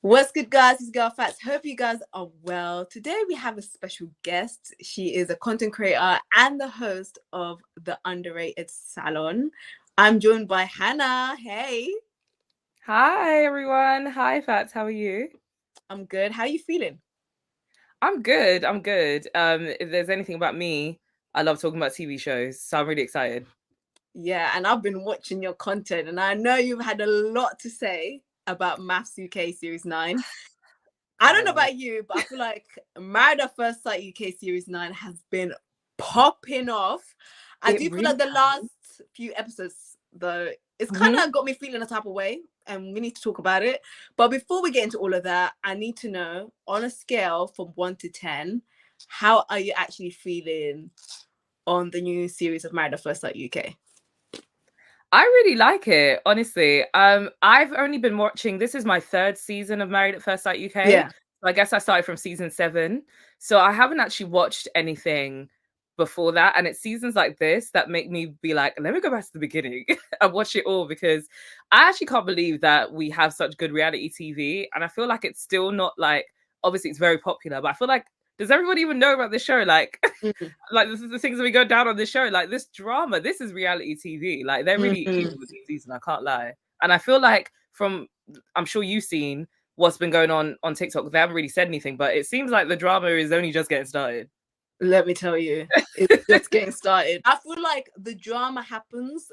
What's good, guys? It's Girl Fats. Hope you guys are well. Today we have a special guest. She is a content creator and the host of the Underrated Salon. I'm joined by Hannah. Hey. Hi everyone. Hi Fats, how are you? I'm good. How are you feeling? I'm good. I'm good. If there's anything about me, I love talking about TV shows, so I'm really excited. Yeah, and I've been watching your content and I know you've had a lot to say about MAFS UK Series 9. I don't know Oh, about you, but I feel like Married at First Sight UK Series 9 has been popping off. I it do feel like really the has. last few episodes, though, it's kind Hmm. of got me feeling a type of way, and we need to talk about it. But before we get into all of that, I need to know, on a scale from 1 to 10, how are you actually feeling on the new series of Married at First Sight UK? I really like it, honestly. I've only been watching, this is my third season of Married at First Sight UK. Yeah. So I guess I started from season 7. So I haven't actually watched anything before that. And it's seasons like this that make me be like, let me go back to the beginning and watch it all, because I actually can't believe that we have such good reality TV. And I feel like it's still not like, obviously it's very popular, but I feel like, does everybody even know about this show? Like, Mm-hmm. like this is the things that we go down on this show, like this drama, this is reality TV. Like they're really Mm-hmm. eating with this season, I can't lie. And I feel like from, I'm sure you've seen what's been going on TikTok, they haven't really said anything, but it seems like the drama is only just getting started. Let me tell you, it's just getting started. I feel like the drama happens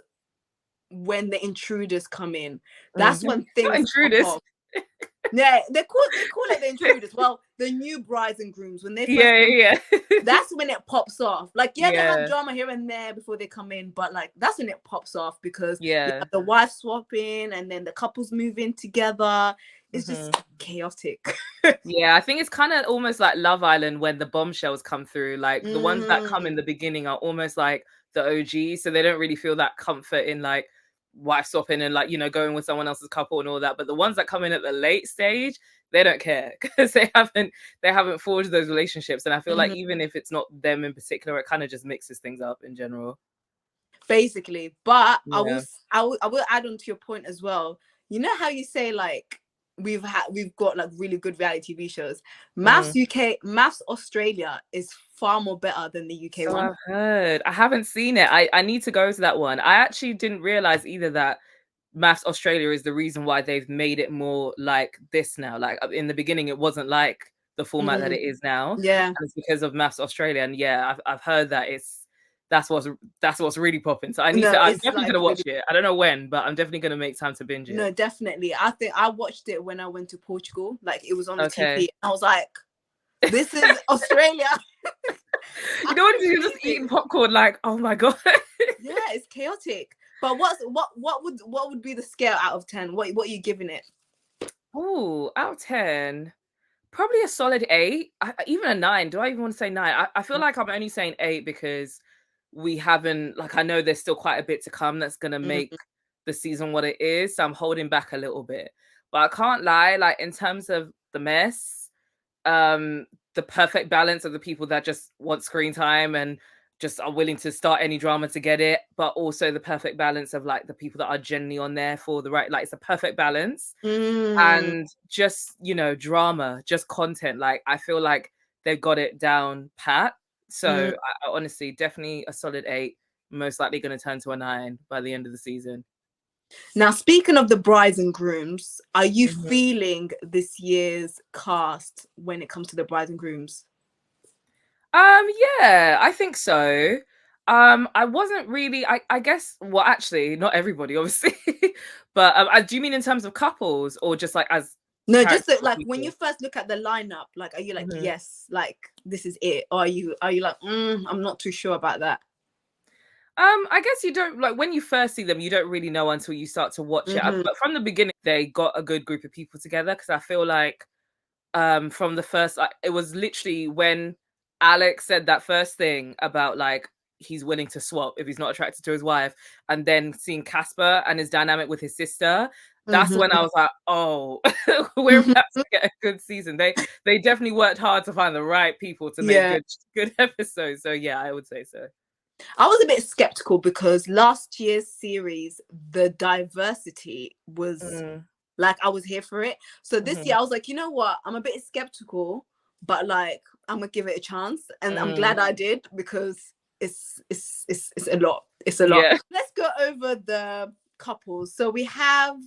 when the intruders come in. That's when Not things pop intruders. off. Yeah, they call it the intruders. Well, the new brides and grooms, when they first Yeah, come, yeah, yeah. that's when it pops off. Like, yeah, they have Yeah, drama here and there before they come in, but like that's when it pops off because you yeah. have the wife swapping and then the couples move in together. It's just Hmm. chaotic. Yeah, I think it's kind of almost like Love Island when the bombshells come through. Like the ones that come in Mm, the beginning are almost like the OG, so they don't really feel that comfort in like wife swapping and like going with someone else's couple and all that. But the ones that come in at the late stage, they don't care because they haven't forged those relationships. And I feel like mhm. even if it's not them in particular, it kind of just mixes things up in general. Basically, but I will, Yeah. I will add on to your point as well. You know how you say like we've got like really good reality TV shows. Maths Mm. UK, Maths Australia is far more better than the UK So one. I've heard. I haven't seen it. I need to go to that one. I actually didn't realize either that MAFS Australia is the reason why they've made it more like this now. Like in the beginning, it wasn't like the format that Mm, it is now, yeah, and it's because of MAFS Australia. And yeah, I've heard that that's what's that's what's really popping. So I need no, to. I'm it's definitely like gonna watch really, it. I don't know when, but I'm definitely gonna make time to binge it. no, definitely. I think I watched it when I went to Portugal. Like it was on the Okay. TV. I was like, this is Australia. You I know when couldn't you're believe just it. eating popcorn, like, oh my god. Yeah, it's chaotic. But what would be the scale out of 10? What are you giving it? Ooh, out of 10. Probably a solid 8, even a 9. Do I even want to say 9? I feel like I'm only saying 8 because we haven't, like, I know there's still quite a bit to come that's going to make Mm, the season what it is. So I'm holding back a little bit. But I can't lie, like, in terms of the mess, um, the perfect balance of the people that just want screen time and just are willing to start any drama to get it, but also the perfect balance of like the people that are genuinely on there for the right, like it's a perfect balance. mm. And just drama, just content, like I feel like they've got it down pat. So Mm. I honestly definitely a solid 8, most likely going to turn to a 9 by the end of the season. Now, speaking of the brides and grooms, are you Mhm. feeling this year's cast when it comes to the brides and grooms? Yeah, I think so. I wasn't really, I guess, well, actually, not everybody, obviously, but do you mean in terms of couples or just like as No, just characters or like when you people? first look at the lineup, like are you like Mhm. yes, like this is it, or are you like I'm not too sure about that? I guess you don't like when you first see them, you don't really know until you start to watch it. Hmm. But from the beginning, they got a good group of people together because I feel like from the first, like, it was literally when Alex said that first thing about like he's willing to swap if he's not attracted to his wife, and then seeing Casper and his dynamic with his sister. That's when I Hmm. was like, oh, we're about to get a good season. They definitely worked hard to find the right people to make Yeah, good episodes. So yeah, I would say so. I was a bit skeptical because last year's series, the diversity was Mm. Like I was here for it. So this Mhm. year I was like, you know what? I'm a bit skeptical, but like I'm gonna give it a chance. And I'm Mm. glad I did because it's a lot. It's a lot. Yeah. Let's go over the couples. So we have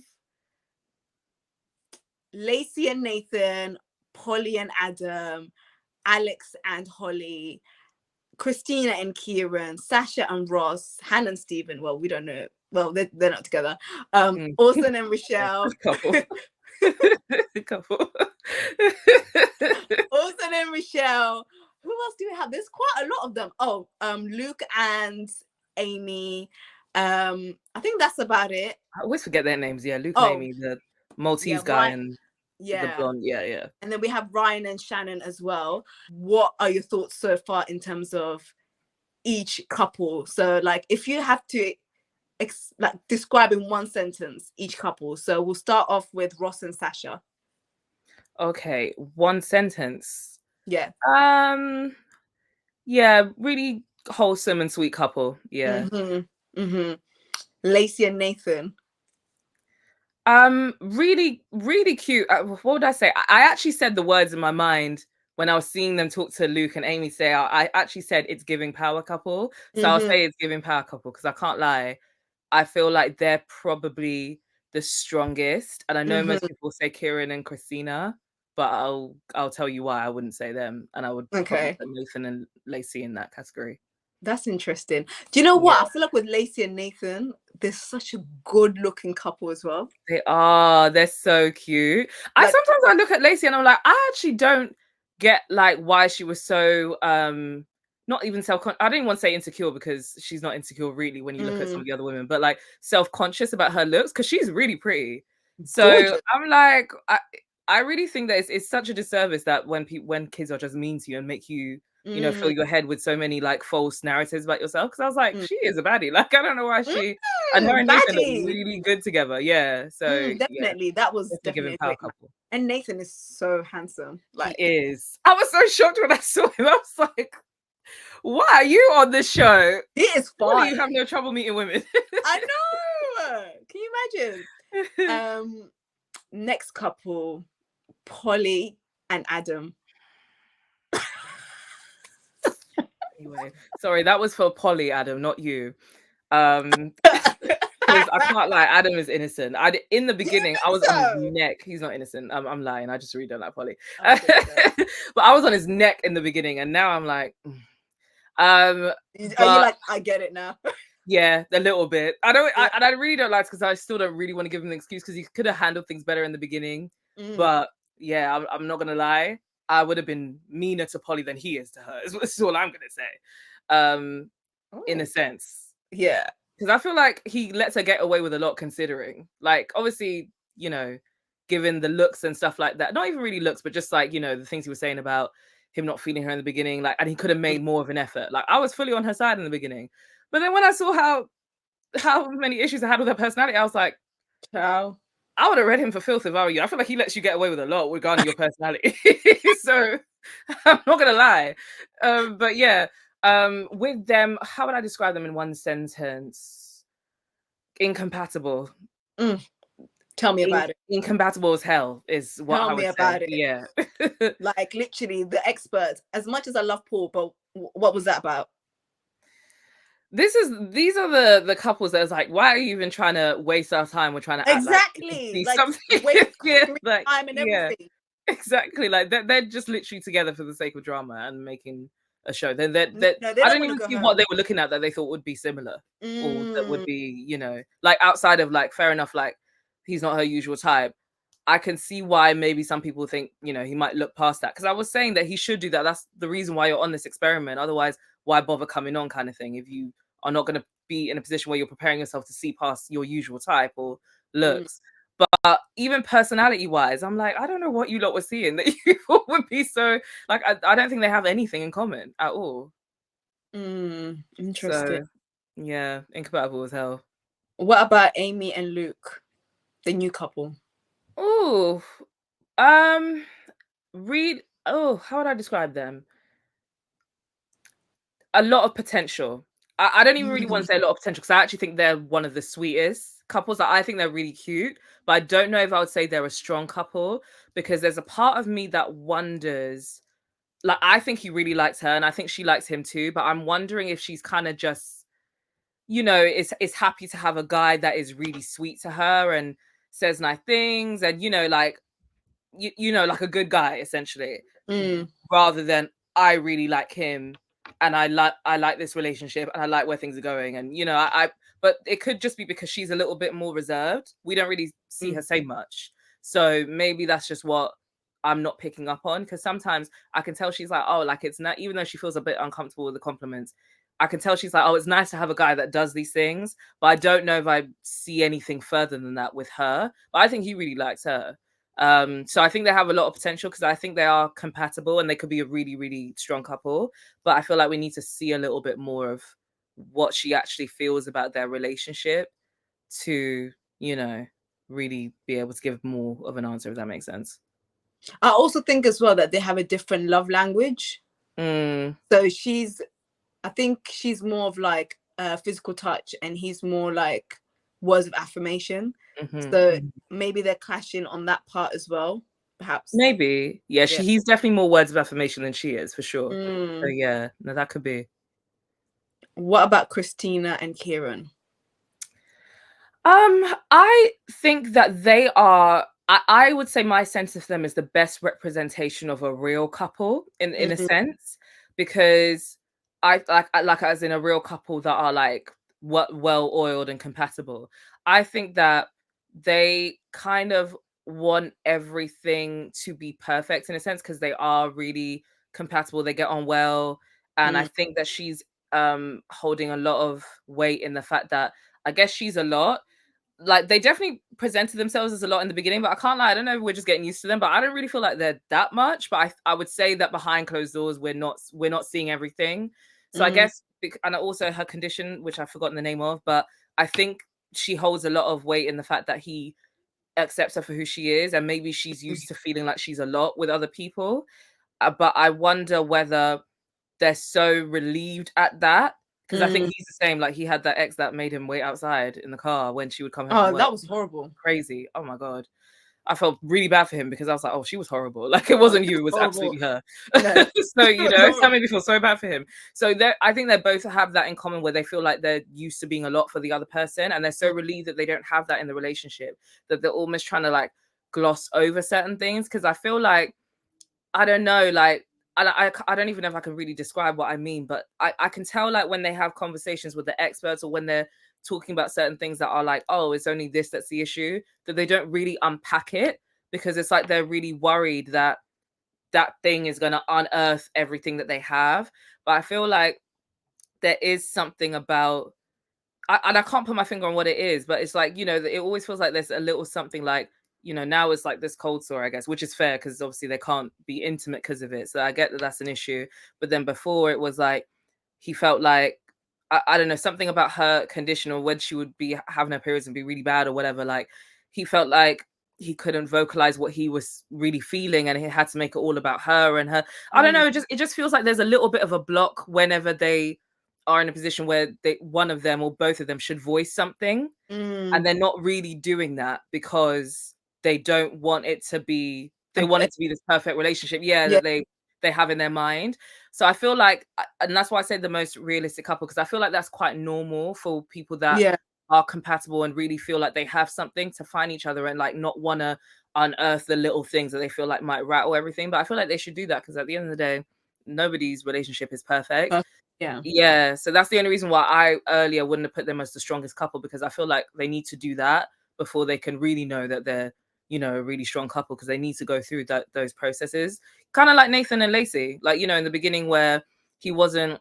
Lacey and Nathan, Polly and Adam, Alex and Holly, Christina and Kieran, Sasha and Ross, Hannah and Stephen. Well, we don't know. Well, they're not together. Mm. Orson and Yeah. Michelle. Couple. Couple. Orson and Michelle. Who else do we have? There's quite a lot of them. Oh, Luke and Amy. I think that's about it. I always forget their names. Yeah, Luke and Oh, Amy, the Maltese yeah, guy right. and the Yeah. blonde. Yeah, yeah. And then we have Ryan and Shannon as well. What are your thoughts so far in terms of each couple? So, like, if you have to like describe in one sentence each couple. So we'll start off with Ross and Sasha. Okay, one sentence. Yeah. Yeah, really wholesome and sweet couple. Yeah. Lacey and Nathan. Really, really cute. What would I say? I actually said the words in my mind when I was seeing them talk to Luke and Amy say, I actually said it's giving power couple. So I'll say it's giving power couple because I can't lie. I feel like they're probably the strongest. And I know most people say Kieran and Christina, but I'll tell you why I wouldn't say them. And I would probably put Nathan and Lacey in that category. That's interesting. Do you know what? I feel like with Lacey and Nathan, they're such a good looking couple as well. They are. They're so cute. Like, sometimes I look at Lacey and I'm like, I actually don't get like why she was so not even I don't even want to say insecure because she's not insecure really when you look at some of the other women, but like self-conscious about her looks because she's really pretty. So gorgeous. I'm like, I really think that it's such a disservice that when kids are just mean to you and make you you know, fill your head with so many like false narratives about yourself. Because I was like, she is a baddie. Like, I don't know why she and her and Nathan look really good together. Yeah. So definitely, yeah, that was definitely a great couple. And Nathan is so handsome. Like, he is. I was so shocked when I saw him. I was like, why are you on this show? He is fine. You have no trouble meeting women. I know. Can you imagine? Next couple, Polly and Adam. Anyway, sorry, that was for Polly, Adam, not you. Because I can't lie, Adam is innocent. In the beginning, I was on his neck. He's not innocent. I'm lying. I just really don't like Polly. But I was on his neck in the beginning, and now I'm like, are you like, I get it now? Yeah, a little bit. I really don't like it because I still don't really want to give him an excuse because he could have handled things better in the beginning. But yeah, I'm not gonna lie. I would have been meaner to Polly than he is to her. Is all I'm gonna say. In a sense. Yeah. Because I feel like he lets her get away with a lot considering. Like, obviously, you know, given the looks and stuff like that. Not even really looks, but just like, you know, the things he was saying about him not feeling her in the beginning. Like, and he could have made more of an effort. Like, I was fully on her side in the beginning. But then when I saw how many issues I had with her personality, I was like, ciao. I would have read him for filth if I were you. I feel like he lets you get away with a lot regarding your personality. So I'm not gonna lie. But yeah, with them, how would I describe them in one sentence? Incompatible. Tell me about it. Incompatible as hell is what I would say. Tell me about it. Yeah. Like literally the experts. As much as I love Paul, but what was that about? These are the couples that is like, why are you even trying to waste our time? We're trying to exactly like something. Like, time and everything. Exactly. Like they're just literally together for the sake of drama and making a show. They I don't even see what they were looking at that they thought would be similar or that would be, you know, like outside of like fair enough, like he's not her usual type. I can see why maybe some people think, you know, he might look past that. Because I was saying that he should do that. That's the reason why you're on this experiment. Otherwise, why bother coming on kind of thing if you are not going to be in a position where you're preparing yourself to see past your usual type or looks. But even personality-wise, I'm like, I don't know what you lot were seeing that you thought would be so... Like, I don't think they have anything in common at all. Interesting. So, yeah, incompatible as hell. What about Amy and Luke, the new couple? Oh, how would I describe them? A lot of potential. I don't even really want to say a lot of potential, because I actually think they're one of the sweetest couples. I think they're really cute, but I don't know if I would say they're a strong couple, because there's a part of me that wonders, like, I think he really likes her and I think she likes him too, but I'm wondering if she's kind of just, is happy to have a guy that is really sweet to her and says nice things and, like, like a good guy, essentially, rather than I really like him and I like this relationship and I like where things are going. And, but it could just be because she's a little bit more reserved. We don't really see her say much. So maybe that's just what I'm not picking up on, because sometimes I can tell she's like, oh, like, it's not, even though she feels a bit uncomfortable with the compliments, I can tell she's like, oh, it's nice to have a guy that does these things, but I don't know if I see anything further than that with her. But I think he really likes her. So I think they have a lot of potential, because I think they are compatible and they could be a really, really strong couple. But I feel like we need to see a little bit more of what she actually feels about their relationship to, really be able to give more of an answer, if that makes sense. I also think as well that they have a different love language. So I think she's more of like physical touch and he's more like words of affirmation. So maybe they're clashing on that part as well, perhaps. Maybe. Yeah, he's definitely more words of affirmation than she is, for sure. So yeah, no, that could be. What about Christina and Kieran? I think that they are, I would say my sense of them is the best representation of a real couple in a sense, because I like as in a real couple that are like well oiled and compatible. I think that they kind of want everything to be perfect in a sense, because they are really compatible. They get on well, and I think that she's holding a lot of weight in the fact that I guess she's a lot. Like, they definitely presented themselves as a lot in the beginning, but I can't lie, I don't know if we're just getting used to them, but I don't really feel like they're that much. But I would say that behind closed doors, we're not seeing everything. So I guess, and also her condition, which I've forgotten the name of, but I think she holds a lot of weight in the fact that he accepts her for who she is, and maybe she's used to feeling like she's a lot with other people. But I wonder whether they're so relieved at that, because I think he's the same. Like, he had that ex that made him wait outside in the car when she would come home from work. That was horrible. Crazy. Oh my God. I felt really bad for him, because I was like, oh, she was horrible. Like, it wasn't you, it was absolutely her. No. So, that made me feel so bad for him. So I think they both have that in common, where they feel like they're used to being a lot for the other person, and they're so relieved that they don't have that in the relationship, that they're almost trying to like gloss over certain things. Because I feel like, I don't know, like, I don't even know if I can really describe what I mean, but I can tell, like, when they have conversations with the experts, or when they're talking about certain things that are like, oh, it's only this that's the issue, that they don't really unpack it, because it's like they're really worried that that thing is going to unearth everything that they have. But I feel like there is something about, and I can't put my finger on what it is, but it's like, it always feels like there's a little something, like, now it's like this cold sore, I guess, which is fair, because obviously they can't be intimate because of it. So I get that that's an issue. But then before, it was like, he felt like, I don't know, something about her condition, or when she would be having her periods and be really bad or whatever, like, he felt like he couldn't vocalize what he was really feeling, and he had to make it all about her and her. I don't know, it just feels like there's a little bit of a block whenever they are in a position where one of them or both of them should voice something, and they're not really doing that, because they don't want it to be, they want it to be this perfect relationship, that they have in their mind. So I feel like, and that's why I say the most realistic couple, because I feel like that's quite normal for people that are compatible and really feel like they have something, to find each other and like not want to unearth the little things that they feel like might rattle everything. But I feel like they should do that, because at the end of the day, nobody's relationship is perfect. So that's the only reason why I earlier wouldn't have put them as the strongest couple, because I feel like they need to do that before they can really know that they're a really strong couple, because they need to go through those processes, kind of like Nathan and Lacey, like, in the beginning, where he wasn't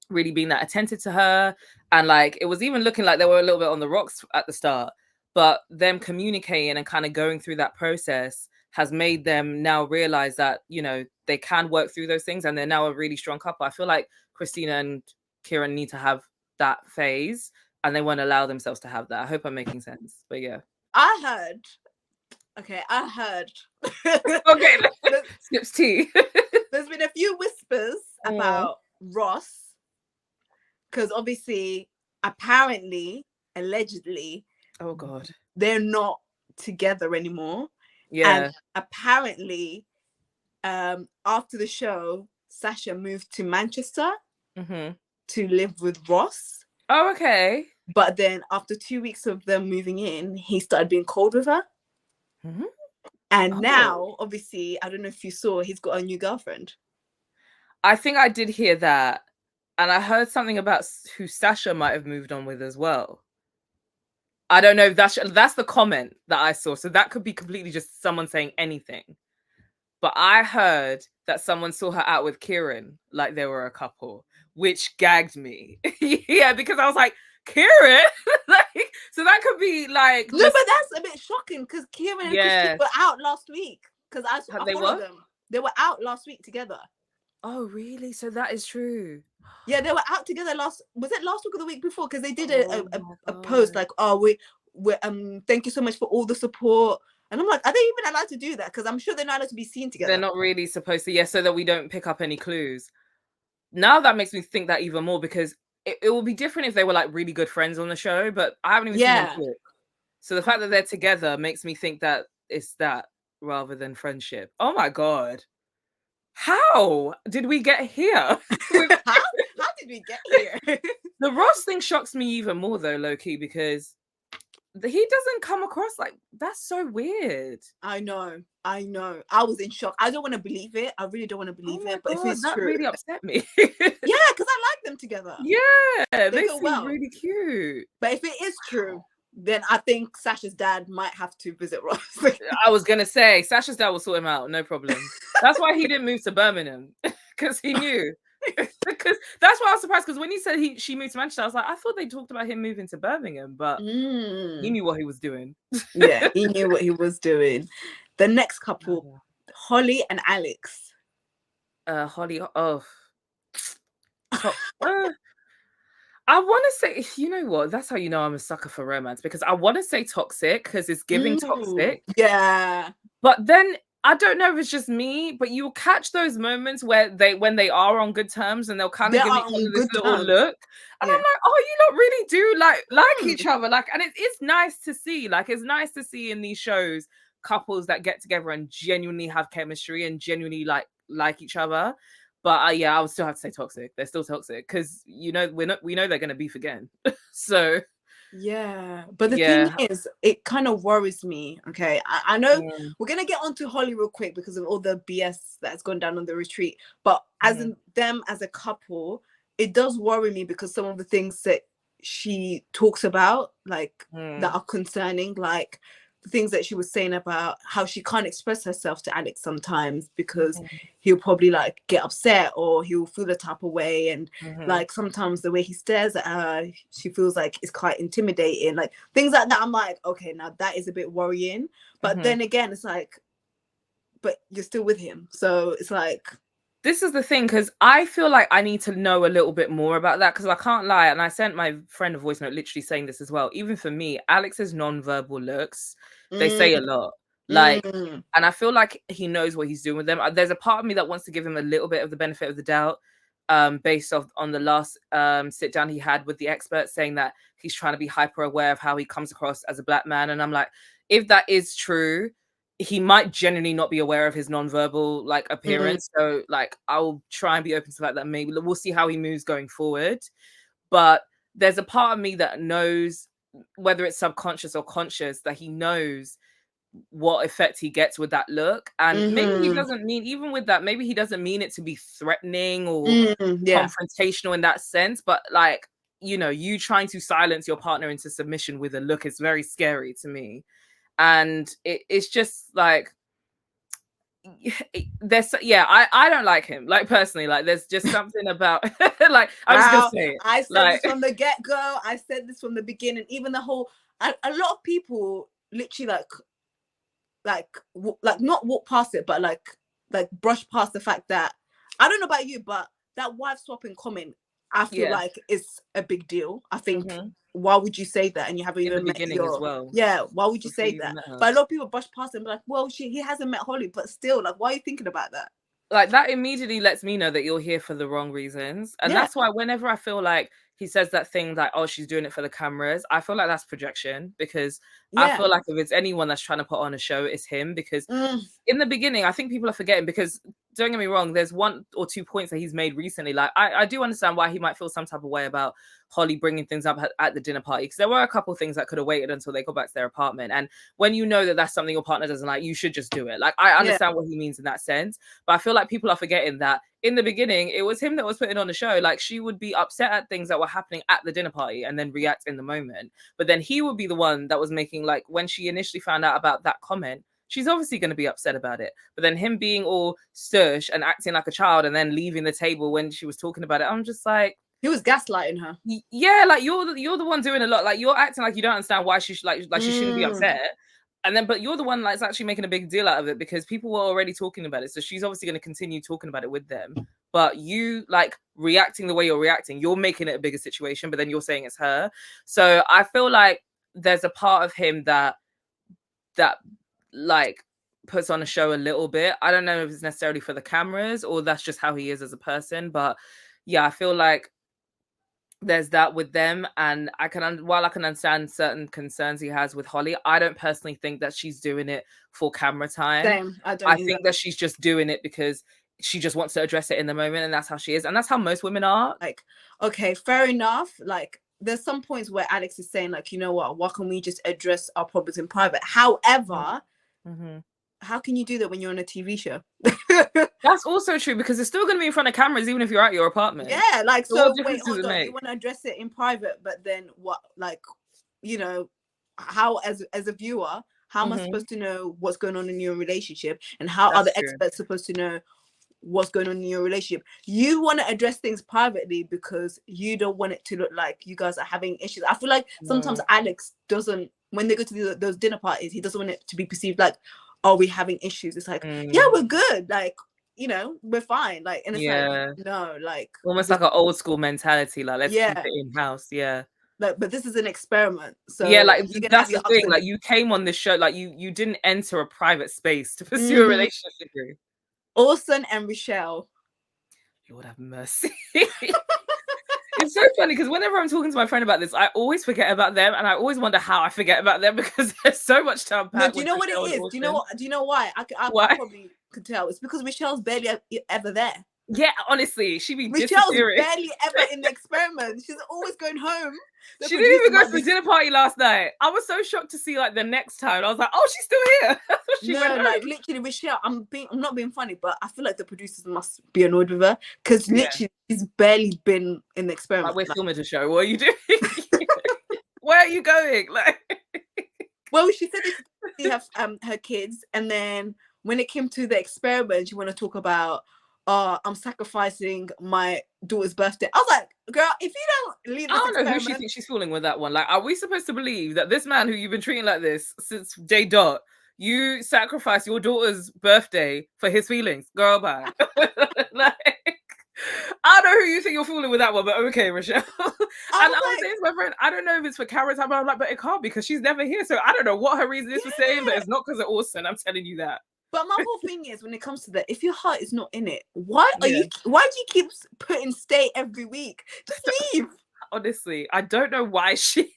really being that attentive to her, and like it was even looking like they were a little bit on the rocks at the start, but them communicating and kind of going through that process has made them now realize that they can work through those things, and they're now a really strong couple. I feel like Christina and Kieran need to have that phase, and they won't allow themselves to have that. I hope I'm making sense, but yeah. I heard. Okay. Skips tea. There's been a few whispers about Ross because obviously, apparently, allegedly, Oh God. they're not together anymore. Yeah. And apparently, after the show, Sasha moved to Manchester to live with Ross. Oh, okay. But then after 2 weeks of them moving in, he started being cold with her. And now, obviously, I don't know if you saw, he's got a new girlfriend. I think I did hear that. And I heard something about who Sasha might have moved on with as well. I don't know if that's the comment that I saw. So that could be completely just someone saying anything. But I heard that someone saw her out with Kieran, like they were a couple, which gagged me. Yeah, because I was like, Kieran? Like, so that could be like... No, but that's a bit shocking because Kieran and Christian were out last week. Because I followed them. They were out last week together. Oh, really? So that is true. Yeah, they were out together was it last week or the week before? Because they did a post like, oh, we thank you so much for all the support. And I'm like, are they even allowed to do that? Because I'm sure they're not allowed to be seen together. They're not really supposed to, yeah, so that we don't pick up any clues. Now that makes me think that even more, because it will be different if they were like really good friends on the show, but I haven't even seen them talk. So the fact that they're together makes me think that it's that rather than friendship. Oh my God. How did we get here? How did we get here? The Ross thing shocks me even more though, low-key, because he doesn't come across like that's so weird. I know. I was in shock. I don't want to believe it. I really don't want to believe it. But God, if it's that true, really upset me. Yeah, because I like them together. Yeah, they seem really cute. But if it is true, then I think Sasha's dad might have to visit Ross. I was gonna say Sasha's dad will sort him out, no problem. That's why he didn't move to Birmingham, because he knew. Because that's why I was surprised. Because when he said she moved to Manchester, I was like, I thought they talked about him moving to Birmingham, but he knew what he was doing. Yeah, he knew what he was doing. The next couple, Holly and Alex. Holly, I want to say, you know what? That's how you know I'm a sucker for romance, because I want to say toxic because it's giving toxic. Yeah. But then I don't know if it's just me, but you'll catch those moments where when they are on good terms and they'll kind of give each other this little look. And I'm like, oh, you lot really do like each other. Like, and it's nice to see. Like, it's nice to see in these shows couples that get together and genuinely have chemistry and genuinely like each other. But yeah, I would still have to say toxic. They're still toxic because we know they're gonna beef again. So yeah, but the thing is, it kind of worries me. Okay, I know we're gonna get onto Holly real quick because of all the BS that's gone down on the retreat. But as in them as a couple, it does worry me because some of the things that she talks about, like that are concerning, like the things that she was saying about how she can't express herself to Alex sometimes because he'll probably like get upset or he'll feel the type of way, and like sometimes the way he stares at her, she feels like it's quite intimidating, like things like that. I'm like, okay, now that is a bit worrying. But then again, it's like, but you're still with him, so it's like, this is the thing, because I feel like I need to know a little bit more about that, because I can't lie, and I sent my friend a voice note literally saying this as well. Even for me, Alex's non-verbal looks, they say a lot. Like, and I feel like he knows what he's doing with them. There's a part of me that wants to give him a little bit of the benefit of the doubt, based on the last sit down he had with the expert, saying that he's trying to be hyper aware of how he comes across as a black man. And I'm like, if that is true, he might genuinely not be aware of his nonverbal like appearance. So like, I'll try and be open to that. That maybe we'll see how he moves going forward. But there's a part of me that knows, whether it's subconscious or conscious, that he knows what effect he gets with that look. And maybe he doesn't mean, even with that, maybe he doesn't mean it to be threatening or confrontational in that sense. But like, you know, you trying to silence your partner into submission with a look is very scary to me. And it's just like, I don't like him, like personally. Like, there's just something about like, I'm just gonna say it. I said this from the get-go. I said this from the beginning. Even the whole, a lot of people literally like not walk past it, but like brush past the fact that, I don't know about you, but that wife swapping comment, I feel like it's a big deal. I think why would you say that? And you haven't even met as well. Yeah, why would you say that? But a lot of people brush past it and be like, well, he hasn't met Holly, but still, like, why are you thinking about that? Like, that immediately lets me know that you're here for the wrong reasons. And that's why whenever I feel like he says that thing like, oh, she's doing it for the cameras. I feel like that's projection, because I Yeah. feel like if it's anyone that's trying to put on a show, it's him. Because in the beginning, I think people are forgetting, because don't get me wrong, there's 1 or 2 points that he's made recently. Like, I do understand why he might feel some type of way about Holly bringing things up at the dinner party, because there were a couple of things that could have waited until they got back to their apartment. And when you know that that's something your partner doesn't like, you should just do it. Like, I understand what he means in that sense, but I feel like people are forgetting that in the beginning, it was him that was putting on the show. Like, she would be upset at things that were happening at the dinner party and then react in the moment. But then he would be the one that was making, like, when she initially found out about that comment, she's obviously going to be upset about it. But then him being all stush and acting like a child and then leaving the table when she was talking about it, I'm just like, he was gaslighting her. Yeah, like, you're the one doing a lot. Like, you're acting like you don't understand why she like she shouldn't be upset. And then, but you're the one that's actually making a big deal out of it, because people were already talking about it. So she's obviously going to continue talking about it with them. But you, like, reacting the way you're reacting, you're making it a bigger situation, but then you're saying it's her. So I feel like there's a part of him that like puts on a show a little bit. I don't know if it's necessarily for the cameras or that's just how he is as a person. But yeah, I feel like there's that with them. And while I can understand certain concerns he has with Holly, I don't personally think that she's doing it for camera time. Same. I think that she's just doing it because she just wants to address it in the moment, and that's how she is, and that's how most women are. Like, okay, fair enough. Like, there's some points where Alex is saying, like, you know what, why can't we just address our problems in private? However, how can you do that when you're on a TV show? That's also true, because it's still going to be in front of cameras even if you're at your apartment. Yeah, like, so wait, hold on, you want to address it in private, but then what? Like, you know, how as a viewer, how am I supposed to know what's going on in your relationship, and how are the experts supposed to know what's going on in your relationship? You want to address things privately because you don't want it to look like you guys are having issues. I feel like sometimes Alex doesn't, when they go to those dinner parties, he doesn't want it to be perceived like, are we having issues? It's like, yeah, we're good. Like, you know, we're fine. Like, and it's like, no, like, almost like an old school mentality. Like, let's keep it in house. Yeah. Like, but this is an experiment. So yeah, like, that's the thing. Like, you came on this show, like, you didn't enter a private space to pursue a relationship degree. Orson and Rochelle. Lord have mercy. It's so funny because whenever I'm talking to my friend about this, I always forget about them, and I always wonder how I forget about them, because there's so much to unpack. No, do you know what it is? Do you know why? I probably could tell. It's because Michelle's barely ever there. Yeah, honestly, Michelle's barely ever in the experiment. She's always going home. She didn't even go to the dinner party last night. I was so shocked to see, like, the next time. I was like, oh, she's still here. Like, literally, Michelle, I'm not being funny, but I feel like the producers must be annoyed with her, because literally she's barely been in the experiment. Like, we're filming a show. What are you doing? Where are you going? Like, well, she said she have her kids, and then when it came to the experiment, she want to talk about, I'm sacrificing my daughter's birthday. I was like, girl, if you don't leave this I don't know who she thinks she's fooling with that one. Like, are we supposed to believe that this man who you've been treating like this since day dot, you sacrifice your daughter's birthday for his feelings? Girl, bye. Like, I don't know who you think you're fooling with that one, but okay, Rochelle. And I was saying to my friend, I don't know if it's for camera time, but I'm like, but it can't, because she's never here. So I don't know what her reason is for saying, but it's not because of Orson. I'm telling you that. But my whole thing is, when it comes to that, if your heart is not in it, why do you keep putting stay every week? Just leave. Honestly, I don't know why she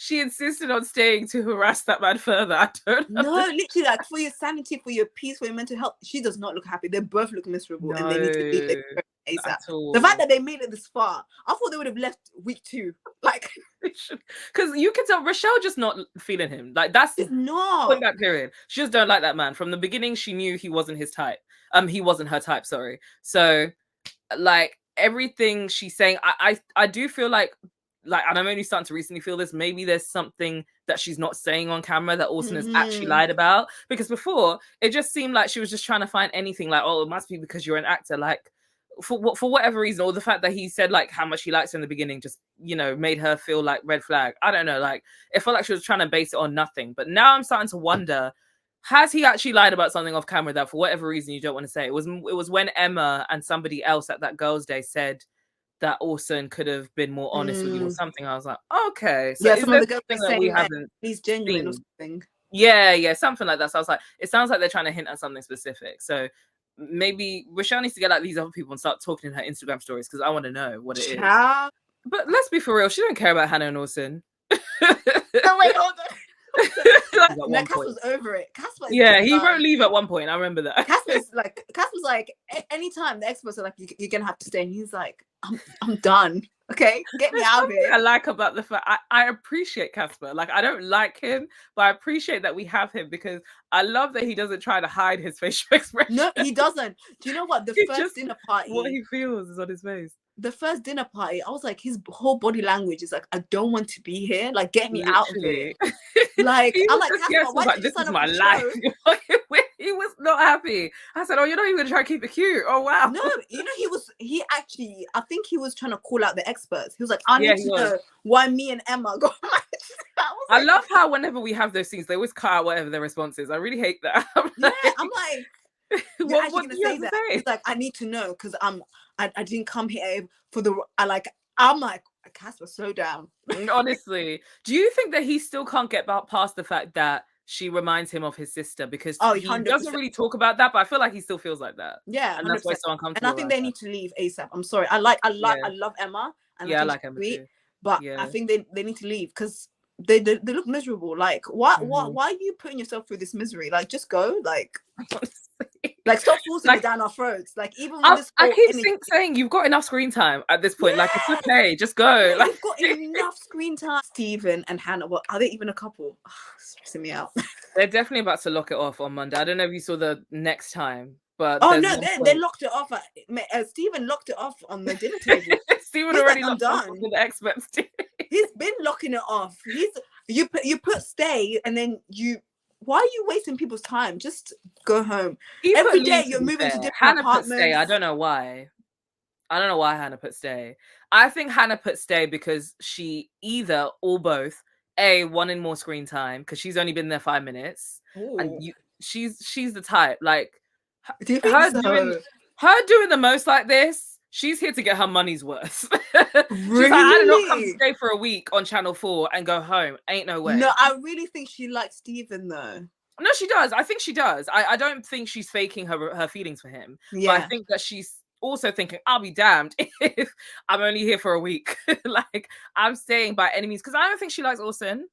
insisted on staying to harass that man further. I don't know. No, literally, like, for your sanity, for your peace, for your mental health, she does not look happy. They both look miserable, and they need to leave it ASAP. The fact that they made it this far, I thought they would have left week 2. Like, because you can tell Rochelle just not feeling him. Like, that's not that period. She just don't like that man. From the beginning, she knew he wasn't his type. He wasn't her type. Sorry. So, like, everything she's saying, I do feel like, and I'm only starting to recently feel this, maybe there's something that she's not saying on camera that Orson has actually lied about. Because before, it just seemed like she was just trying to find anything, like, oh, it must be because you're an actor, like, for whatever reason, or the fact that he said, like, how much he likes her in the beginning just, you know, made her feel like red flag. I don't know, like, it felt like she was trying to base it on nothing. But now I'm starting to wonder, has he actually lied about something off camera that for whatever reason you don't want to say? It was when Emma and somebody else at that girls' day said that Orson could have been more honest with you or something. I was like, okay. So some of the girls were saying that he's genuine or something. Yeah, something like that. So I was like, it sounds like they're trying to hint at something specific. So maybe Rochelle needs to get like these other people and start talking in her Instagram stories, because I want to know what it is. But let's be for real, she don't care about Hannah and Orson. Oh wait, hold on. No, Cass was over it. Casper, yeah, he wrote leave at one point. I remember that. Cass was like, anytime the experts are like, you're gonna have to stay, and he's like, I'm done. Okay, get me out of here. I like about the fact I appreciate Casper. Like, I don't like him, but I appreciate that we have him because I love that he doesn't try to hide his facial expression. No, he doesn't. Do you know what? The first dinner party, what he feels is on his face. The first dinner party, I was like, his whole body language is like, I don't want to be here. Like, get me out of here. Like, I'm like, Casper, why did you sign up for the show? He was not happy. I said, oh, you're not even gonna try to keep it cute. Oh wow. No, you know, I think he was trying to call out the experts. He was like, I need to know why me and Emma got I love how whenever we have those scenes, they always cut out whatever their response is. I really hate that. I'm like, what gonna say that? He's like, I need to know because I didn't come here for the I'm like, Casper, slow down. Honestly, do you think that he still can't get past the fact that she reminds him of his sister? Because he 100%. Doesn't really talk about that, but I feel like he still feels like that. Yeah, and that's why it's so uncomfortable. And I think they need to leave ASAP. I'm sorry. I love Emma. And I like Emma too. But I think they need to leave because they look miserable. Like, why are you putting yourself through this misery? Like, just go. Like stop forcing it down our throats. Like, even when I keep saying you've got enough screen time at this point. Like, it's okay, just go. Like, you've got enough screen time. Stephen and Hannah, well, are they even a couple? Oh, stressing me out. They're definitely about to lock it off on Monday. I don't know if you saw the next time, but they locked it off. Stephen locked it off on the dinner table. Stephen already locked it off with the experts. He's been locking it off. You put stay, and then why are you wasting people's time? Just go home. Every day you're moving to different Hannah apartments. Put stay. I don't know why Hannah put stay. I think Hannah put stay because she either or both wanted more screen time because she's only been there 5 minutes. Ooh. And she's the type like doing the most like this. She's here to get her money's worth. Really? She's like, I did not come to stay for a week on Channel 4 and go home. Ain't no way. No, I really think she likes Stephen though. No, she does. I think she does. I don't think she's faking her feelings for him. Yeah. But I think that she's also thinking, I'll be damned if I'm only here for a week. Like, I'm staying by any means. Because I don't think she likes Orson.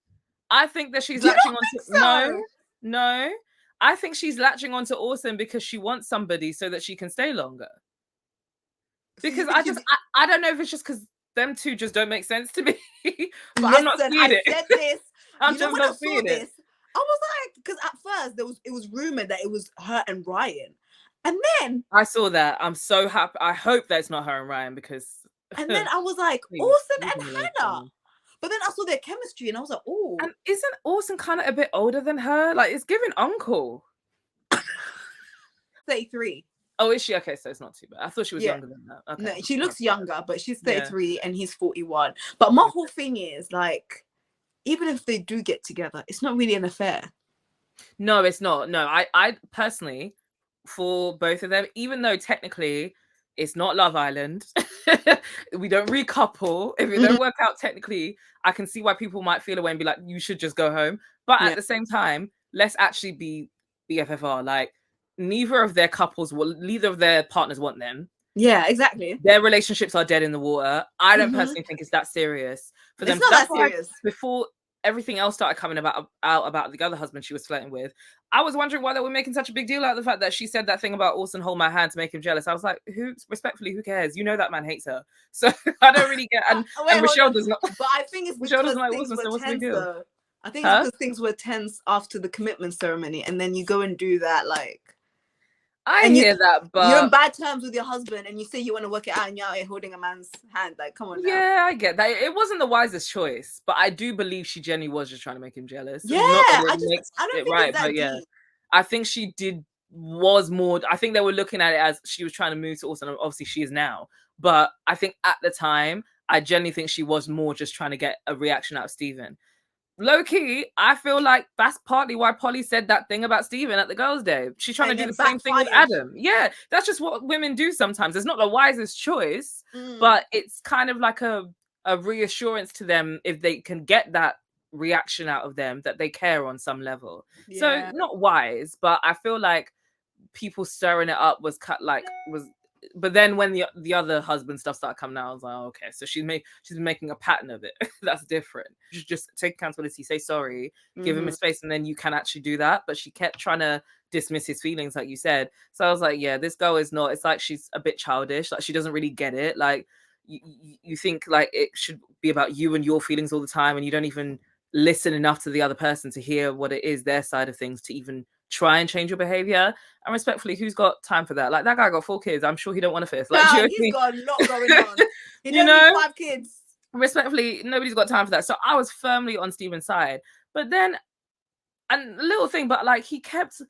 I think that she's latching on to... No. I think she's latching onto Orson because she wants somebody so that she can stay longer. Because I don't know if it's just because them two just don't make sense to me. But I'm not seeing it. Said this. I'm just not seeing it. I was like, because at first it was rumored that it was her and Ryan. And then I saw that. I'm so happy. I hope that it's not her and Ryan because and then I was like, Orson and Hannah. But then I saw their chemistry and I was like, oh. And isn't Orson kind of a bit older than her? Like, it's giving uncle. 33. Oh, is she? Okay, so it's not too bad. I thought she was younger than that. Okay. No, she looks younger, but she's 33 and he's 41. But my whole thing is, like, even if they do get together, it's not really an affair. No, it's not. No, I personally, for both of them, even though technically it's not Love Island, we don't recouple. If it don't work out technically, I can see why people might feel away and be like, you should just go home. But at the same time, let's actually be BFFR. Like, neither of their partners want them. Yeah, exactly. Their relationships are dead in the water. I don't personally think it's that serious for them. It's not that serious. Before everything else started coming out about the other husband she was flirting with, I was wondering why they were making such a big deal out of the fact that she said that thing about Orson hold my hand to make him jealous. I was like, who cares? You know that man hates her. So I don't really get. And Michelle does not. But I think it's Michelle doesn't like Orson. So what's the big deal? I think it's because things were tense after the commitment ceremony, and then you go and do that, like. I hear that, but you're on bad terms with your husband, and you say you want to work it out, and you're out here holding a man's hand. Like, come on now. Yeah, I get that. It wasn't the wisest choice, but I do believe she genuinely was just trying to make him jealous. Yeah, I don't think it's that deep. I think she was more. I think they were looking at it as she was trying to move to Orson. Obviously, she is now, but I think at the time, I genuinely think she was more just trying to get a reaction out of Stephen. Low key, I feel like that's partly why Polly said that thing about Stephen at the girls' day. She's trying to do the same thing with Adam. Yeah, that's just what women do sometimes. It's not the wisest choice, but it's kind of like a reassurance to them if they can get that reaction out of them that they care on some level. Yeah. So not wise, but I feel like people stirring it up was but then when the other husband stuff started coming out, I was like, oh, okay, so she's been making a pattern of it. That's different. Just take accountability, say sorry, give him a space, and then you can actually do that. But she kept trying to dismiss his feelings, like you said. So I was like, yeah, this girl is not. It's like she's a bit childish. Like she doesn't really get it. Like you think like it should be about you and your feelings all the time, and you don't even listen enough to the other person to hear what it is, their side of things, to even try and change your behavior. And respectfully, who's got time for that? Like that guy got 4 kids. I'm sure he don't want a fifth. Like, nah, he's got a lot going on. He don't need 5 kids. Respectfully, nobody's got time for that. So I was firmly on Steven's side. But then, and a little thing, but like he kept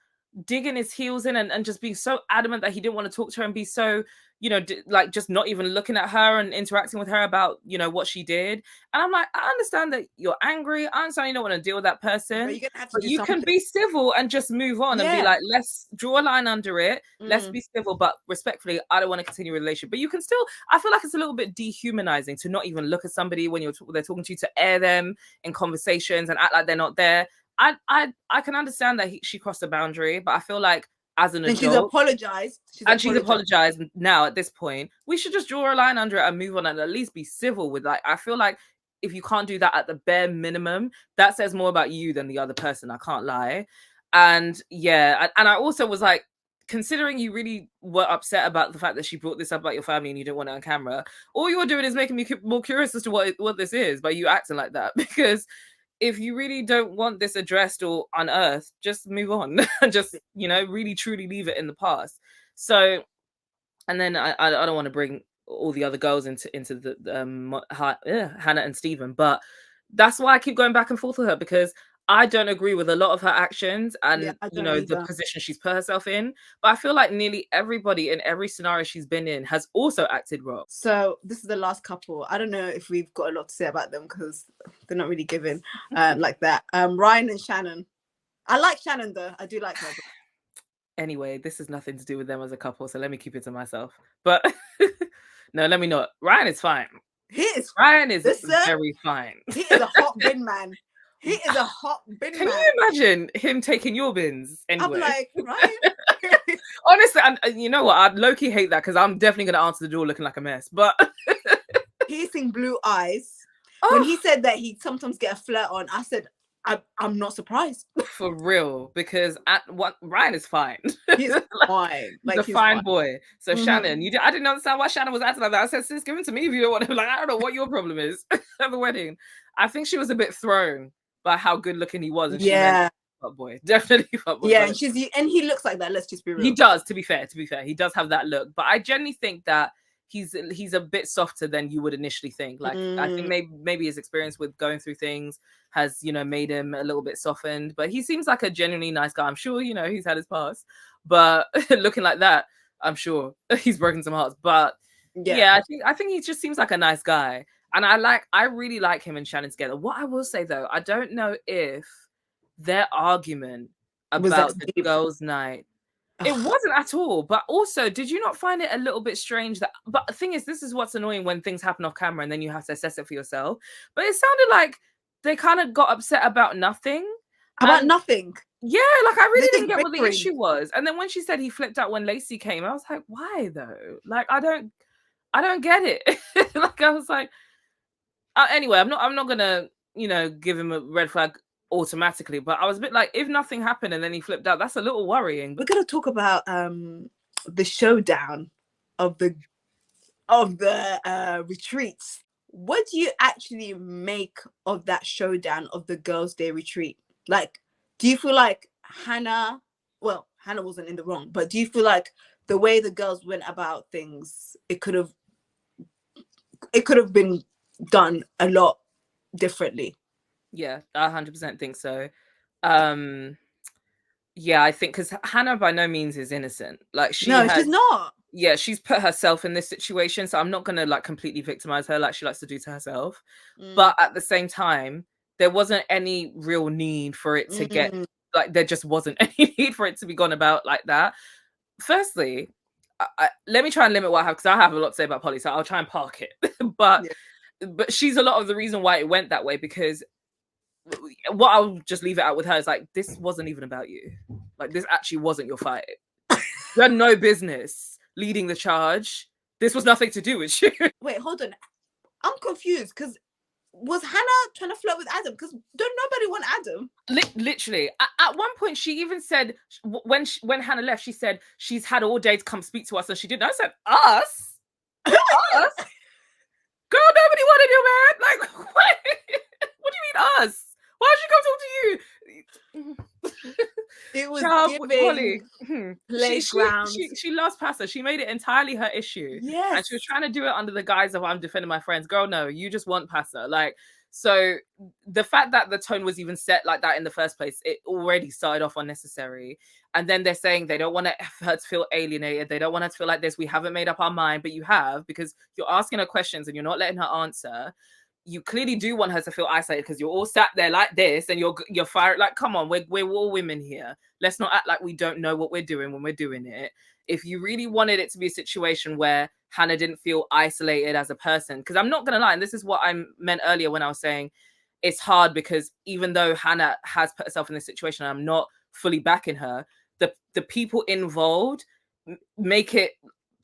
digging his heels in and just being so adamant that he didn't want to talk to her and be so, you know, like just not even looking at her and interacting with her about, you know, what she did. And I'm like, I understand that you're angry. I understand you don't want to deal with that person. But, you can be civil and just move on and be like, let's draw a line under it. Let's be civil, but respectfully, I don't want to continue a relationship. But you can still, I feel like it's a little bit dehumanizing to not even look at somebody when they're talking to you, to air them in conversations and act like they're not there. I can understand that she crossed a boundary, but I feel like as an adult, she's apologized. She's apologized now. At this point, we should just draw a line under it and move on, and at least be civil with. Like, I feel like if you can't do that at the bare minimum, that says more about you than the other person. I can't lie. And yeah, and I also was like, considering you really were upset about the fact that she brought this up about your family and you didn't want it on camera, all you're doing is making me more curious as to what this is by you acting like that. Because if you really don't want this addressed or unearthed, just move on and just, you know, really truly leave it in the past. So, and then I don't want to bring all the other girls into the Hannah and Stephen, but that's why I keep going back and forth with her, because I don't agree with a lot of her actions and you know the position she's put herself in. But I feel like nearly everybody in every scenario she's been in has also acted wrong. So this is the last couple. I don't know if we've got a lot to say about them because they're not really given like that. Ryan and Shannon. I like Shannon though. I do like her. Anyway, this has nothing to do with them as a couple, so let me keep it to myself. But no, let me not. Ryan is fine. Ryan is very fine. He is a hot bin man. He is a hot bin man. Can you imagine him taking your bins anyway? I'm like, Ryan. Honestly, and you know what? I'd low-key hate that because I'm definitely going to answer the door looking like a mess. But he's seen blue eyes. When he said that he sometimes get a flirt on, I said, I'm not surprised. For real, because Ryan is fine. He's fine. Like, he's a fine boy. So Shannon, I didn't understand why Shannon was acting like that. I said, sis, give him to me if you don't want him. Like, I don't know what your problem is at the wedding. I think she was a bit thrown by how good looking he was. And fuck boy, definitely fuck boy. Yeah, and he looks like that. Let's just be real. He does. To be fair, he does have that look. But I genuinely think that he's a bit softer than you would initially think. Like I think maybe his experience with going through things has, you know, made him a little bit softened. But he seems like a genuinely nice guy. I'm sure, you know, he's had his past, but looking like that, I'm sure he's broken some hearts. But yeah, I think he just seems like a nice guy. And I really like him and Shannon together. What I will say though, I don't know if their argument about the girls' night, it wasn't at all. But also, did you not find it a little bit strange that? But the thing is, this is what's annoying when things happen off camera and then you have to assess it for yourself. But it sounded like they kind of got upset about nothing. Nothing. Yeah, like I really didn't get what the issue was. And then when she said he flipped out when Lacey came, I was like, why though? Like I don't get it. Like I was like. Anyway, I'm not gonna, you know, give him a red flag automatically, but I was a bit like, if nothing happened and then he flipped out, that's a little worrying. We're gonna talk about the showdown of the retreats. What do you actually make of that showdown of the girls' day retreat? Like, do you feel like Hannah wasn't in the wrong, but do you feel like the way the girls went about things, it could have been done a lot differently? Yeah, I 100% think so. Yeah, I think because Hannah by no means is innocent. Like she's not. Yeah, she's put herself in this situation, so I'm not gonna like completely victimize her like she likes to do to herself. But at the same time, there wasn't any real need for it to get like there just wasn't any need for it to be gone about like that. Firstly, let me try and limit what I have because I have a lot to say about Polly, so I'll try and park it. But she's a lot of the reason why it went that way, because what I'll just leave it out with her is like, this wasn't even about you. Like this actually wasn't your fight. You had no business leading the charge. This was nothing to do with you. Wait, hold on. I'm confused because was Hannah trying to flirt with Adam? Because don't nobody want Adam? Literally, at one point, she even said when Hannah left, she said she's had all day to come speak to us, and she didn't. I said, us? Us? Girl, nobody wanted you, man. Like, what do you mean us? Why did she come talk to you? It was Holly. Playground. She lost Pasta. She made it entirely her issue. Yes. And she was trying to do it under the guise of I'm defending my friends. Girl, no, you just want Pasta. Like, so the fact that the tone was even set like that in the first place, it already started off unnecessary. And then they're saying they don't want her to feel alienated. They don't want her to feel like this. We haven't made up our mind, but you have, because you're asking her questions and you're not letting her answer. You clearly do want her to feel isolated because you're all sat there like this and you're fired. Like, come on, we're all women here. Let's not act like we don't know what we're doing when we're doing it. If you really wanted it to be a situation where Hannah didn't feel isolated as a person, because I'm not going to lie, and this is what I meant earlier when I was saying it's hard, because even though Hannah has put herself in this situation, I'm not fully backing her. The people involved make it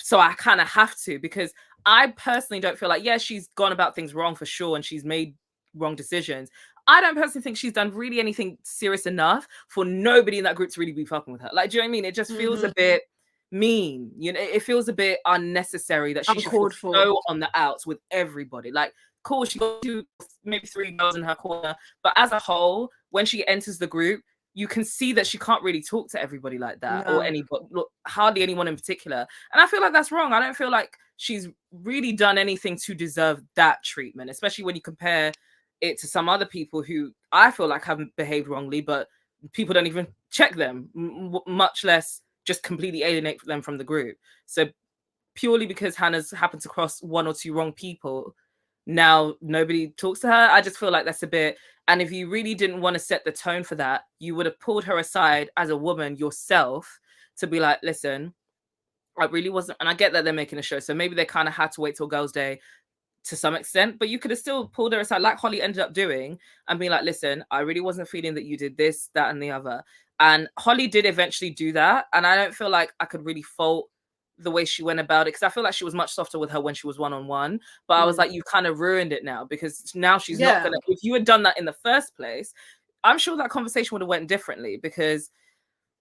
so I kind of have to, because I personally don't feel like, yeah, she's gone about things wrong for sure, and she's made wrong decisions. I don't personally think she's done really anything serious enough for nobody in that group to really be fucking with her. Like, do you know what I mean? It just feels a bit mean. You know, it feels a bit unnecessary that she should feel so on the outs with everybody. Like, cool, she got maybe 3 girls in her corner, but as a whole, when she enters the group, you can see that she can't really talk to everybody like that, or anybody, hardly anyone in particular. And I feel like that's wrong. I don't feel like she's really done anything to deserve that treatment, especially when you compare it to some other people who I feel like haven't behaved wrongly, but people don't even check them, much less just completely alienate them from the group. So purely because Hannah's happened to cross 1 or 2 wrong people, now nobody talks to her. I just feel like that's a bit. And if you really didn't want to set the tone for that, you would have pulled her aside as a woman yourself to be like, listen, I really wasn't. And I get that they're making a show, so maybe they kind of had to wait till Girls' Day to some extent, but you could have still pulled her aside, like Holly ended up doing, and be like, listen, I really wasn't feeling that you did this, that, and the other. And Holly did eventually do that. And I don't feel like I could really fault the way she went about it, because I feel like she was much softer with her when she was one-on-one. But I was like, you kind of ruined it now, because now she's not gonna. If you had done that in the first place, I'm sure that conversation would have went differently, because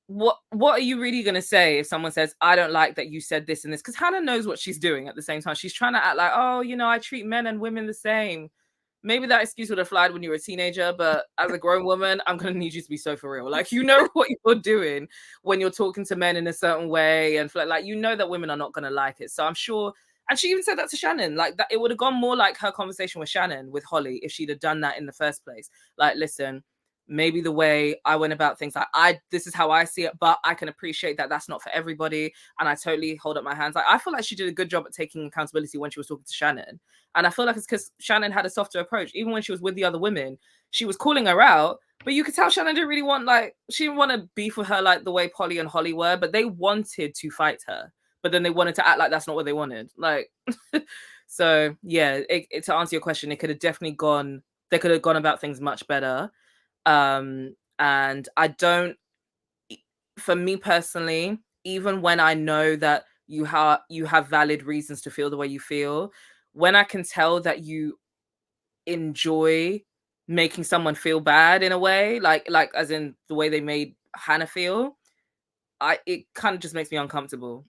what are you really going to say if someone says, I don't like that you said this and this? Because Hannah knows what she's doing at the same time. She's trying to act like, oh, you know, I treat men and women the same. Maybe that excuse would have flied when you were a teenager, but as a grown woman, I'm going to need you to be so for real. Like, you know what you're doing when you're talking to men in a certain way, and like, you know that women are not going to like it. So I'm sure, and she even said that to Shannon, like that it would have gone more like her conversation with Shannon, with Holly, if she'd have done that in the first place. Like, listen, maybe the way I went about things, like this is how I see it, but I can appreciate that that's not for everybody, and I totally hold up my hands. Like, I feel like she did a good job at taking accountability when she was talking to Shannon, and I feel like it's because Shannon had a softer approach. Even when she was with the other women, she was calling her out, but you could tell Shannon didn't really want, like, she didn't want to beef with her like the way Polly and Holly were, but they wanted to fight her, but then they wanted to act like that's not what they wanted. Like, so yeah, to answer your question, it could have definitely gone, they could have gone about things much better. And I don't, for me personally, even when I know that you have valid reasons to feel the way you feel, when I can tell that you enjoy making someone feel bad in a way, like as in the way they made Hannah feel, it kind of just makes me uncomfortable.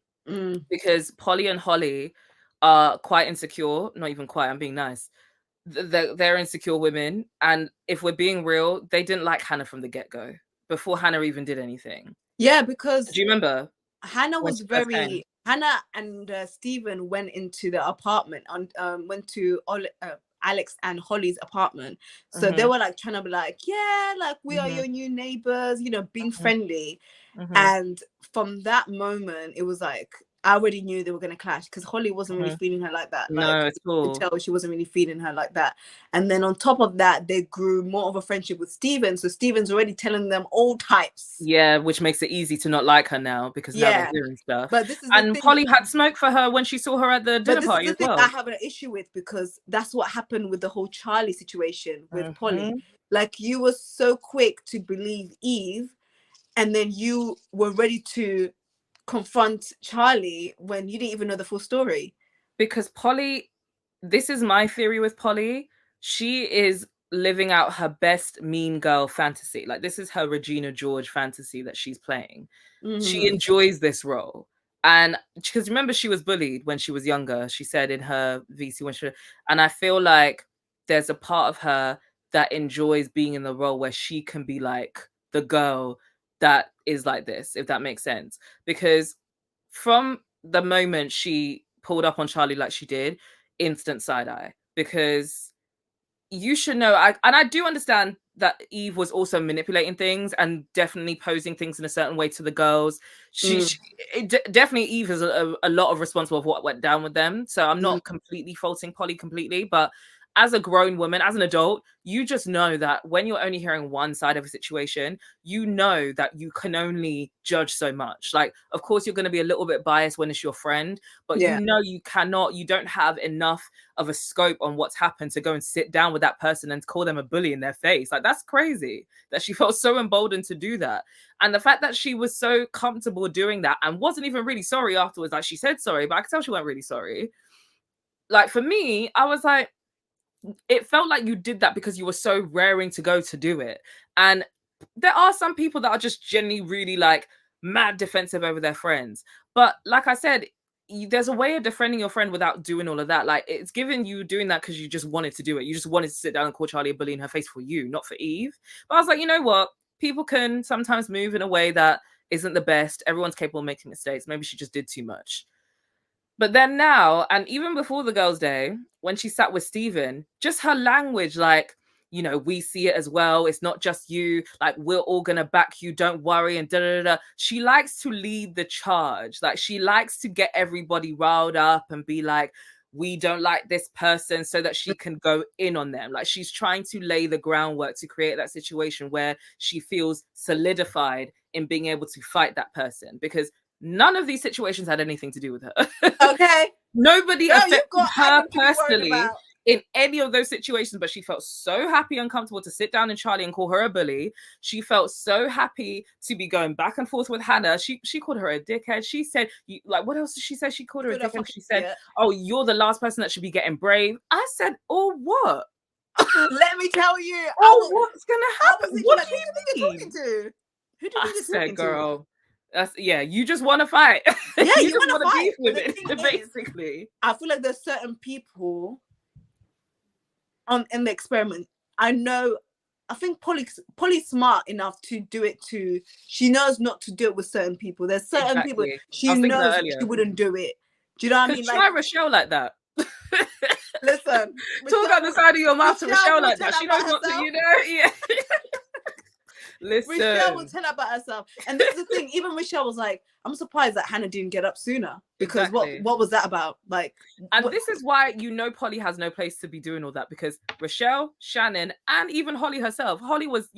Because Polly and Holly are quite insecure. Not even quite, I'm being nice. They're insecure women, and if we're being real, they didn't like Hannah from the get-go, before Hannah even did anything. Yeah, because do you remember Hannah was very Hannah and Stephen went into the apartment on went to Alex and Holly's apartment, so they were like trying to be like, yeah, like we are your new neighbors, you know, being friendly. And from that moment, it was like, I already knew they were going to clash, because Holly wasn't really feeling her like that. Like, no, at all. you could tell she wasn't really feeling her like that. And then on top of that, they grew more of a friendship with Steven. So Steven's already telling them all types. Yeah, which makes it easy to not like her now, because now they're hearing stuff. But this is and Polly had smoke for her when she saw her at the dinner party as well. I have an issue with, because that's what happened with the whole Charlie situation with Polly. Like, you were so quick to believe Eve, and then you were ready to confront Charlie when you didn't even know the full story? Because Polly, this is my theory with Polly. She is living out her best mean girl fantasy. Like, this is her Regina George fantasy that she's playing. She enjoys this role. And because remember, she was bullied when she was younger, she said in her VC and I feel like there's a part of her that enjoys being in the role where she can be like the girl that is like this, if that makes sense. Because from the moment she pulled up on Charlie like she did, instant side eye. Because you should know, I do understand that Eve was also manipulating things and definitely posing things in a certain way to the girls. Definitely Eve has a lot of responsible of what went down with them. So I'm not completely faulting Polly completely, but as a grown woman, as an adult, you just know that when you're only hearing one side of a situation, you know that you can only judge so much. Like, of course, you're going to be a little bit biased when it's your friend, but you know you don't have enough of a scope on what's happened to go and sit down with that person and call them a bully in their face. Like, that's crazy that she felt so emboldened to do that. And the fact that she was so comfortable doing that and wasn't even really sorry afterwards. Like, she said sorry, but I could tell she wasn't really sorry. Like, for me, I was like, it felt like you did that because you were so raring to go to do it. And there are some people that are just genuinely really like mad defensive over their friends. But like I said, there's a way of defending your friend without doing all of that. Like, it's given you doing that because you just wanted to do it. You just wanted to sit down and call Charlie a bully in her face for you, not for Eve. But I was like, you know what? People can sometimes move in a way that isn't the best. Everyone's capable of making mistakes. Maybe she just did too much. But then now, and even before the girls' day, when she sat with Stephen, just her language, like, you know, we see it as well. It's not just you. Like, we're all going to back you. Don't worry. And da da da. She likes to lead the charge. Like, she likes to get everybody riled up and be like, we don't like this person, so that she can go in on them. Like, she's trying to lay the groundwork to create that situation where she feels solidified in being able to fight that person, because none of these situations had anything to do with her. Okay. Nobody affected her personally in any of those situations, but she felt so happy and comfortable to sit down in Charlie and call her a bully. She felt so happy to be going back and forth with Hannah. She called her a dickhead. She said, like, what else did she say? She called her a dickhead. She said, oh, you're the last person that should be getting brave. I said, oh, what? Let me tell you. What's going to happen? What do you think you're talking to? Who did you say, girl? You just want to fight. Yeah, you want to beef with it, basically. I feel like there's certain people in the experiment. I think Polly's smart enough to do it too. She knows not to do it with certain people. There's certain people she knows she wouldn't do it. Do you know what I mean? Try Rochelle like that. Listen, talk out the side of your mouth to Rochelle like that. She knows what to, you know? Yeah. Listen. Rochelle will tell about herself. And this is the thing, even Rochelle was like, I'm surprised that Hannah didn't get up sooner. Because what was that about? Like, and this is why Polly has no place to be doing all that, because Rochelle, Shannon, and even Holly herself. Holly was,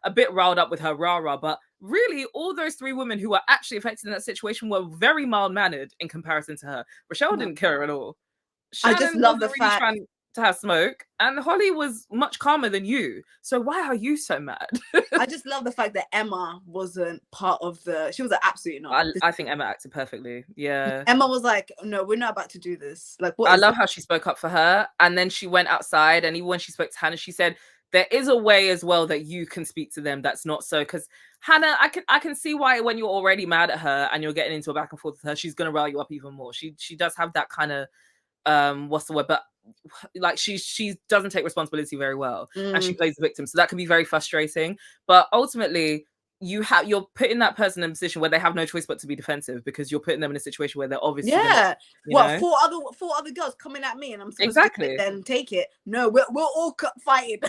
a bit riled up with her rah-rah, but really all those three women who were actually affected in that situation were very mild-mannered in comparison to her. Rochelle didn't care at all. Shannon I just love the fact to have smoke, and Holly was much calmer than you. So why are you so mad? I just love the fact that Emma wasn't part of she was absolutely not. I think Emma acted perfectly. Yeah. Emma was like, no, we're not about to do this. Like, I love how she spoke up for her, and then she went outside, and even when she spoke to Hannah, she said there is a way as well that you can speak to them that's not so, because Hannah, I can see why when you're already mad at her and you're getting into a back and forth with her, she's gonna rile you up even more. She does have that kind of what's the word, but like she doesn't take responsibility very well, and she plays the victim, so that can be very frustrating. But ultimately you're putting that person in a position where they have no choice but to be defensive, because you're putting them in a situation where they're obviously four other girls coming at me and I'm supposed to then take it. No, we're all fighting.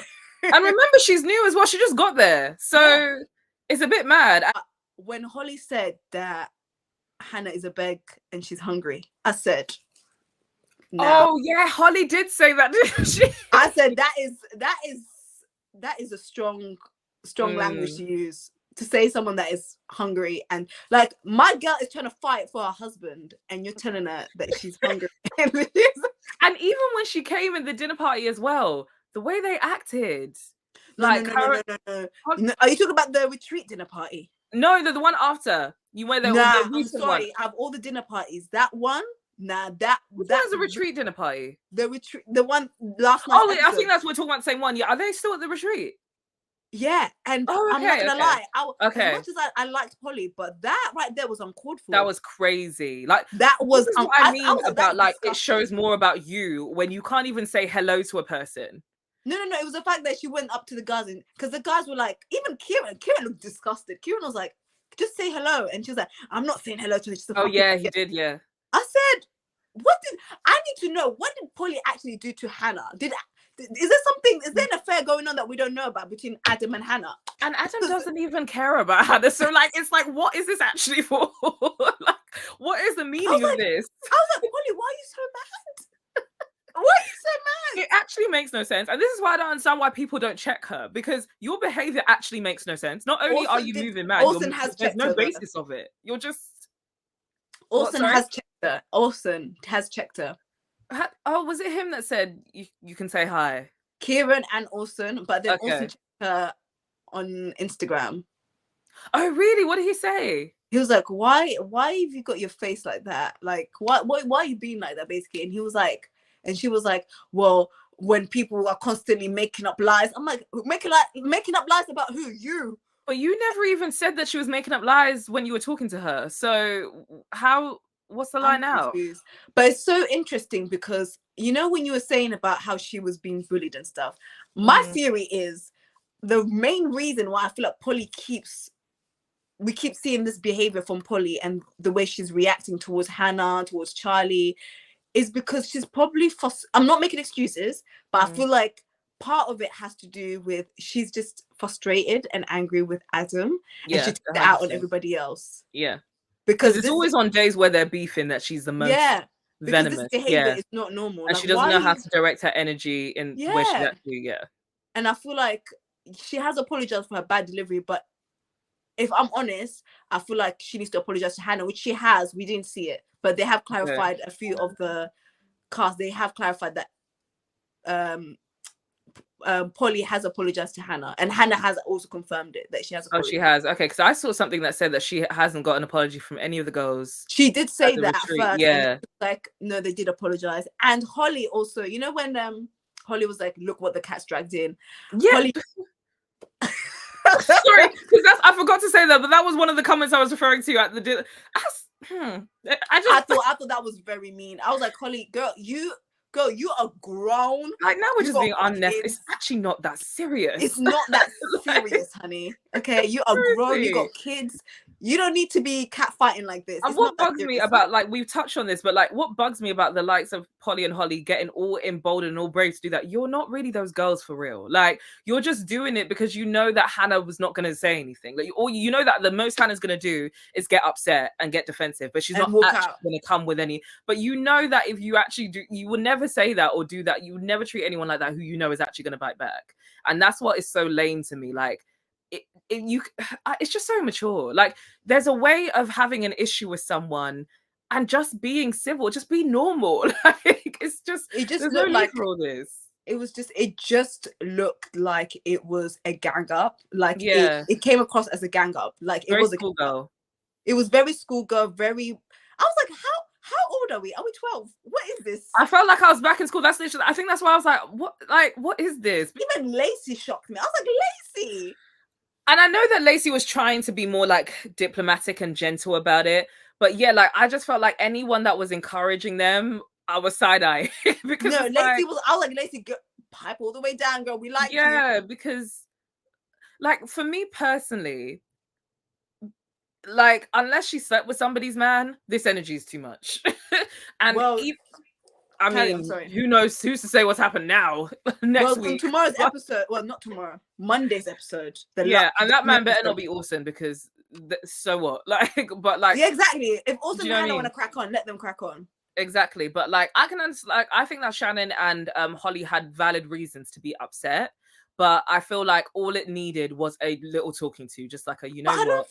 And remember, she's new as well. She just got there, so it's a bit mad. When Holly said that Hannah is a beg and she's hungry, I said, oh yeah, Holly did say that, didn't she? I said that is a strong language to use to say someone that is hungry, and like, my girl is trying to fight for her husband and you're telling her that she's hungry. And even when she came in the dinner party as well, the way they acted. No. Are you talking about the retreat dinner party? No, the one after. You went there on Nah, the I'm recent one. sorry. Out of all the dinner parties, that one, nah, that Was a retreat dinner party. the one last night. Oh, wait, I think that's we're talking about the same one. Yeah, are they still at the retreat? Yeah, and Oh, I'm not okay, gonna okay. lie. As Okay, much as I liked Polly, but that right there was uncalled for. that was crazy. Like, That this was is what I mean was about, like, it disgusted. shows more about you when you can't even say hello to a person. No. It was the fact that she went up to the guys, because the guys were like, even Kieran looked disgusted. Kieran was like, just say hello, and she was like, I'm not saying hello to her. Oh yeah, he did. Yeah. I said, I need to know, what did Polly actually do to Hannah? Is there an affair going on that we don't know about between Adam and Hannah? And Adam doesn't even care about Hannah. So, like, it's like, what is this actually for? Like, what is the meaning of this? I was like, Polly, why are you so mad? Why are you so mad? It actually makes no sense. And this is why I don't understand why people don't check her, because your behavior actually makes no sense. Not only are you moving mad, there's no basis of it. You're just... Orson has checked her. Orson has checked her. Oh, was it him that said you can say hi? Kieran and Orson, but then Orson checked her on Instagram. Oh, really? What did he say? He was like, why have you got your face like that? Like, why are you being like that, basically? And he was like, and she was like, well, when people are constantly making up lies. I'm like, making up lies about who? You. But you never even said that she was making up lies when you were talking to her. So what's the lie now? But it's so interesting because, you know, when you were saying about how she was being bullied and stuff, my theory is the main reason why I feel like we keep seeing this behavior from Polly and the way she's reacting towards Hannah, towards Charlie, is because she's probably I'm not making excuses, but I feel like part of it has to do with she's just frustrated and angry with Adam, and she takes it out on everybody else. Yeah. Because it's always on days where they're beefing that she's the most venomous. This behavior is not normal. And like, she doesn't know how to direct her energy in where she's actually, And I feel like she has apologized for her bad delivery, but if I'm honest, I feel like she needs to apologize to Hannah, which she has. We didn't see it, but they have clarified a few of the cast. They have clarified that Polly has apologized to Hannah, and Hannah has also confirmed it that she has apologized. Oh, she has. Okay, because I saw something that said that she hasn't got an apology from any of the girls. She did say that at first. Yeah. Like, no, they did apologize. And Holly also, you know, when Holly was like, look what the cat's dragged in. Yeah. Holly... Sorry, because I forgot to say that, but that was one of the comments I was referring to at the I thought that was very mean. I was like, Holly, girl, you are grown. Like, now we're just being unnecessary. It's actually not that serious. It's not that serious, honey. Okay, you are grown. You got kids. You don't need to be catfighting like this. And what bugs me about, like, we've touched on this, but like, what bugs me about the likes of Polly and Holly getting all emboldened and all brave to do that? You're not really those girls for real. Like, you're just doing it because you know that Hannah was not going to say anything. Like, or you know that the most Hannah's going to do is get upset and get defensive, but she's not actually going to come with any. But you know that if you actually do, you would never say that or do that. You would never treat anyone like that who you know is actually going to bite back. And that's what is so lame to me. Like, it's just so immature. Like, there's a way of having an issue with someone and just being civil, just be normal. Like, it just looked like all this. It just looked like it was a gang up. Like, it came across as a gang up. Like, it was a schoolgirl. It was very schoolgirl. I was like, how old are we? Are we 12? What is this? I felt like I was back in school. That's literally, I think that's why I was like, what is this? Even Lacey shocked me. I was like, Lacey. And I know that Lacey was trying to be more like diplomatic and gentle about it. But yeah, like, I just felt like anyone that was encouraging them, I was side-eye. Because no, Lacey was, I was like, Lacey, pipe all the way down, girl. We like you. Yeah, because like, for me personally, like, unless she slept with somebody's man, this energy is too much. And I mean, who knows? Who's to say what's happened now? Next week. Tomorrow's episode. Well, not tomorrow. Monday's episode. And that man better not be Orson, because so what? Like, but like, yeah, exactly. If Orson and Hannah want to crack on, let them crack on. Exactly. But like, I can understand. Like, I think that Shannon and Holly had valid reasons to be upset. But I feel like all it needed was a little talking to, just like a, you know. But I don't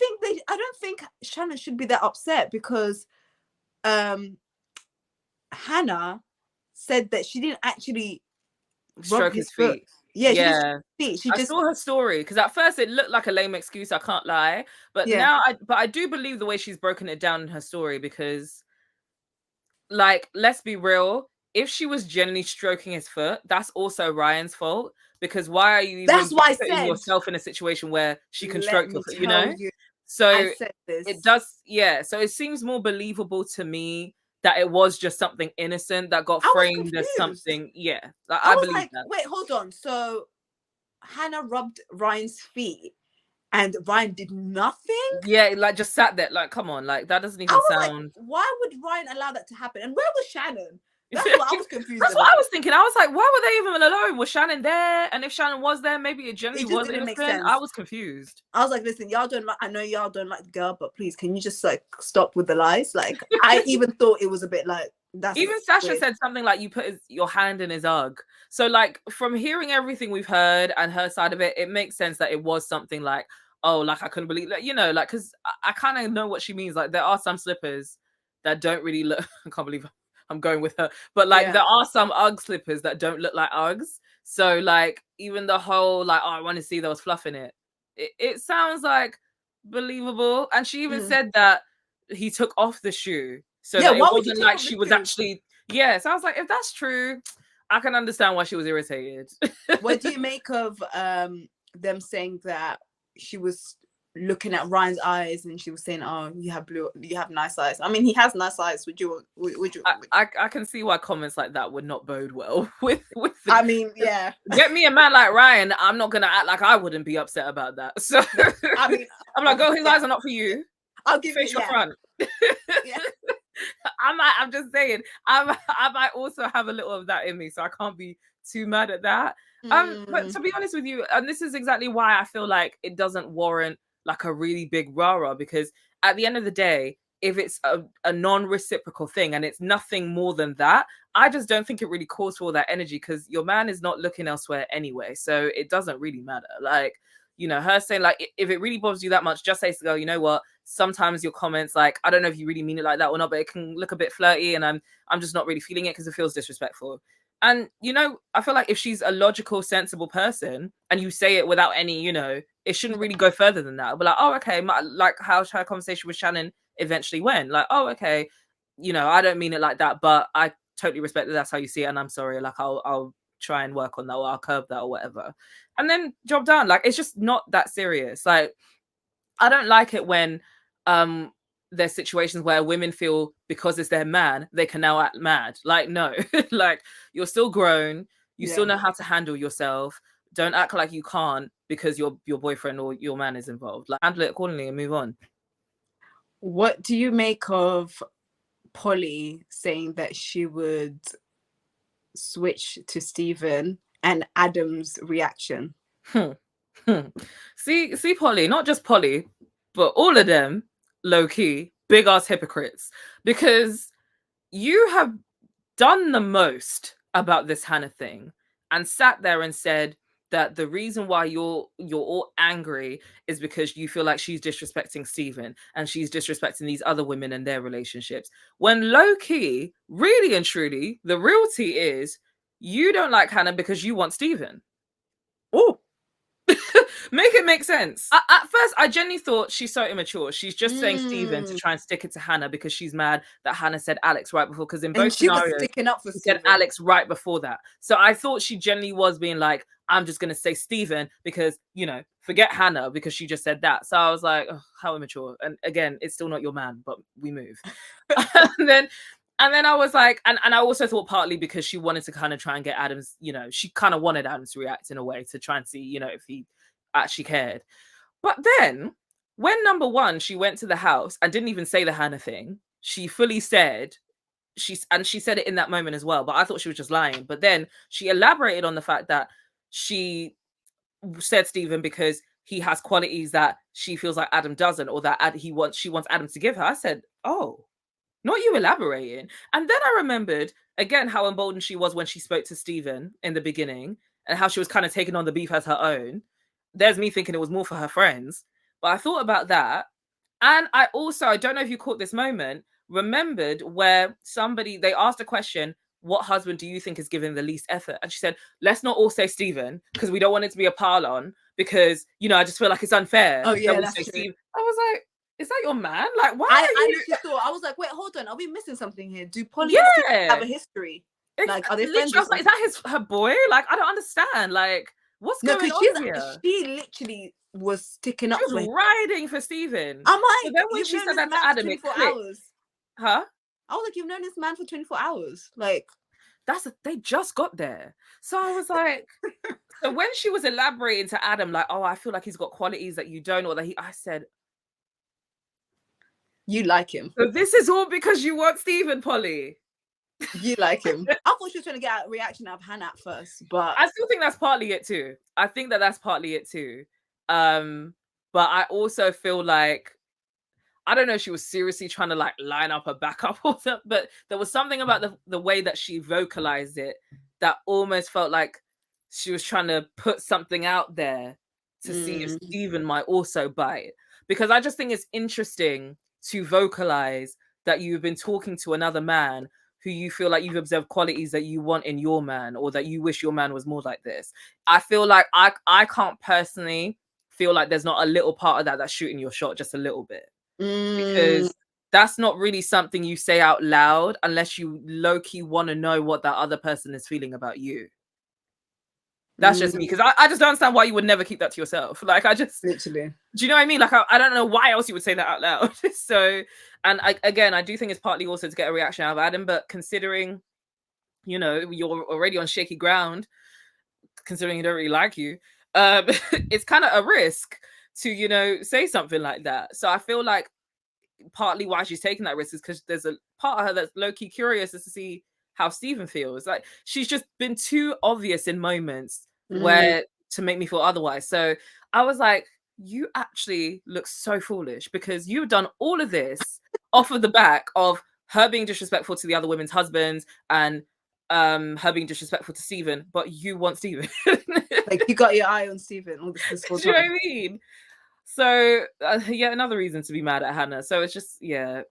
think Shannon should be that upset, because Hannah said that she didn't actually stroke his feet. Yeah, she just Yeah. she I just saw her story because at first it looked like a lame excuse, I can't lie. But yeah. now I do believe the way she's broken it down in her story because, like, let's be real, if she was genuinely stroking his foot, that's also Ryan's fault, because why are you That's even why I putting said, yourself in a situation where she can let stroke your me foot, tell you, I So said it this. does, yeah. So it seems more believable to me that it was just something innocent that got I was framed as confused. something, yeah. Like, I I was believe like, that. wait, hold on. So Hannah rubbed Ryan's feet and Ryan did nothing? Yeah, like just sat there, like, come on, like that doesn't I even was like, sound. why would Ryan allow that to happen? And where was Shannon? That's That's what I was confused what about. I was thinking. I was like, why were they even alone? Was Shannon there? And if Shannon was there, maybe it It generally just was didn't make innocent. I sense. was confused. I was like, listen, y'all don't like, I know y'all don't like the girl, but please, can you just like stop with the lies? Like, I even thought it was a bit like, that's Even Sasha weird. said something like, you put your hand in his UGG. So, like, from hearing everything we've heard and her side of it, it makes sense that it was something like, oh, like, I couldn't believe that, like, because I kind of know what she means. Like, there are some slippers that don't really look, I can't believe I'm going with her, but like, Yeah. there are some UGG slippers that don't look like UGGs. So, like, even the whole, like, oh, I want to see there was fluff in it, it sounds like believable. And she even said that he took off the shoe so Yeah, that it why would you wasn't take like off the she was shoe? actually, yeah. So I was like, if that's true, I can understand why she was irritated. What do you make of them saying that she was looking at Ryan's eyes and she was saying, "Oh, you have nice eyes." I mean, he has nice eyes. Would you? I can see why comments like that would not bode well with I mean, yeah. Get me a man like Ryan. I'm not gonna act like I wouldn't be upset about that. So I mean, I'm like, girl, his yeah. eyes are not for you. I'll give Face you, your front. yeah. I'm just saying, I might also have a little of that in me, so I can't be too mad at that. But to be honest with you, and this is exactly why I feel like it doesn't warrant like a really big rah-rah, because at the end of the day, if it's a non-reciprocal thing and it's nothing more than that, I just don't think it really calls for all that energy, because your man is not looking elsewhere anyway, so it doesn't really matter. Like, her saying, like, if it really bothers you that much, just say to the girl, you know what, sometimes your comments, like, I don't know if you really mean it like that or not, but it can look a bit flirty, and I'm just not really feeling it because it feels disrespectful. And I feel like if she's a logical, sensible person and you say it without any, it shouldn't really go further than that. I'll be like, oh, okay, like how her conversation with Shannon eventually went. Like, oh, okay, I don't mean it like that, but I totally respect that that's how you see it, and I'm sorry. Like, I'll try and work on that, or I'll curb that, or whatever. And then job done. Like, it's just not that serious. Like, I don't like it when there's situations where women feel because it's their man, they can now act mad. Like, no, like, you're still grown, you still know how to handle yourself. Don't act like you can't because your boyfriend or your man is involved. Like, handle it accordingly and move on. What do you make of Polly saying that she would switch to Stephen, and Adam's reaction? See, Polly, not just Polly, but all of them, low key, big ass hypocrites, because you have done the most about this Hannah thing and sat there and said that the reason why you're all angry is because you feel like she's disrespecting Stephen and she's disrespecting these other women and their relationships. When low key, really and truly, the real tea is you don't like Hannah because you want Stephen. Oh, Make it make sense. At first, I genuinely thought she's so immature. She's just saying Stephen to try and stick it to Hannah because she's mad that Hannah said Alex right before. Because in both she was scenarios, sticking up for she Stephen. said Alex right before that. So I thought she genuinely was being like, I'm just going to say Stephen because, forget Hannah because she just said that. So I was like, oh, how immature. And again, it's still not your man, but we move. And then I was like, and I also thought partly because she wanted to kind of try and get Adam's, she kind of wanted Adams to react in a way to try and see, if he actually cared. But then when number one, she went to the house and didn't even say the Hannah thing, she fully said, she said it in that moment as well, but I thought she was just lying. But then she elaborated on the fact that she said Stephen because he has qualities that she feels like Adam doesn't, or that she wants Adam to give her. I said, oh, not you elaborating. And then I remembered again how emboldened she was when she spoke to Stephen in the beginning and how she was kind of taking on the beef as her own. There's me thinking it was more for her friends. But I thought about that. And I don't know if you caught this moment, remembered where they asked a question, what husband do you think is giving the least effort? And she said, let's not all say Stephen, because we don't want it to be a pile-on, because, you know, I just feel like it's unfair that we say Steve. I was like, is that your man? Like, why I literally thought, I was like, wait, hold on, are we missing something here? Do Polly have a history? Like, are they friends? I was like, is that her boy? Like, I don't understand. Like, what's going on here? She literally was sticking up. She was riding for Stephen. I'm like, so then when she said that to Adam, 24 hours. Huh? I was like, you've known this man for 24 hours. Like, they just got there. So I was like, so when she was elaborating to Adam, like, oh, I feel like he's got qualities that you don't, or that I said, you like him. So this is all because you want Stephen, Polly. You like him. I thought she was trying to get a reaction out of Hannah at first, but I still think that's partly it too. I think that's partly it too. But I also feel like, I don't know if she was seriously trying to like line up a backup or something, but there was something about the way that she vocalized it that almost felt like she was trying to put something out there to see if Stephen might also bite. Because I just think it's interesting to vocalize that you've been talking to another man who you feel like you've observed qualities that you want in your man, or that you wish your man was more like this. I feel like I can't personally feel like there's not a little part of that that's shooting your shot just a little bit. Because that's not really something you say out loud unless you low-key want to know what that other person is feeling about you. That's just me, because I just don't understand why you would never keep that to yourself. Like, I just literally, do you know what I mean? Like, I don't know why else you would say that out loud. So, and I do think it's partly also to get a reaction out of Adam, but considering, you know, you're already on shaky ground, considering he don't really like you, it's kind of a risk to, you know, say something like that. So I feel like partly why she's taking that risk is because there's a part of her that's low-key curious as to see how Stephen feels. Like, she's just been too obvious in moments where to make me feel otherwise. So I was like, you actually look so foolish, because you've done all of this off of the back of her being disrespectful to the other women's husbands and her being disrespectful to Stephen, but you want Stephen. Like, you got your eye on Stephen all this Do you know what I mean? So yeah, another reason to be mad at Hannah. So it's just, yeah,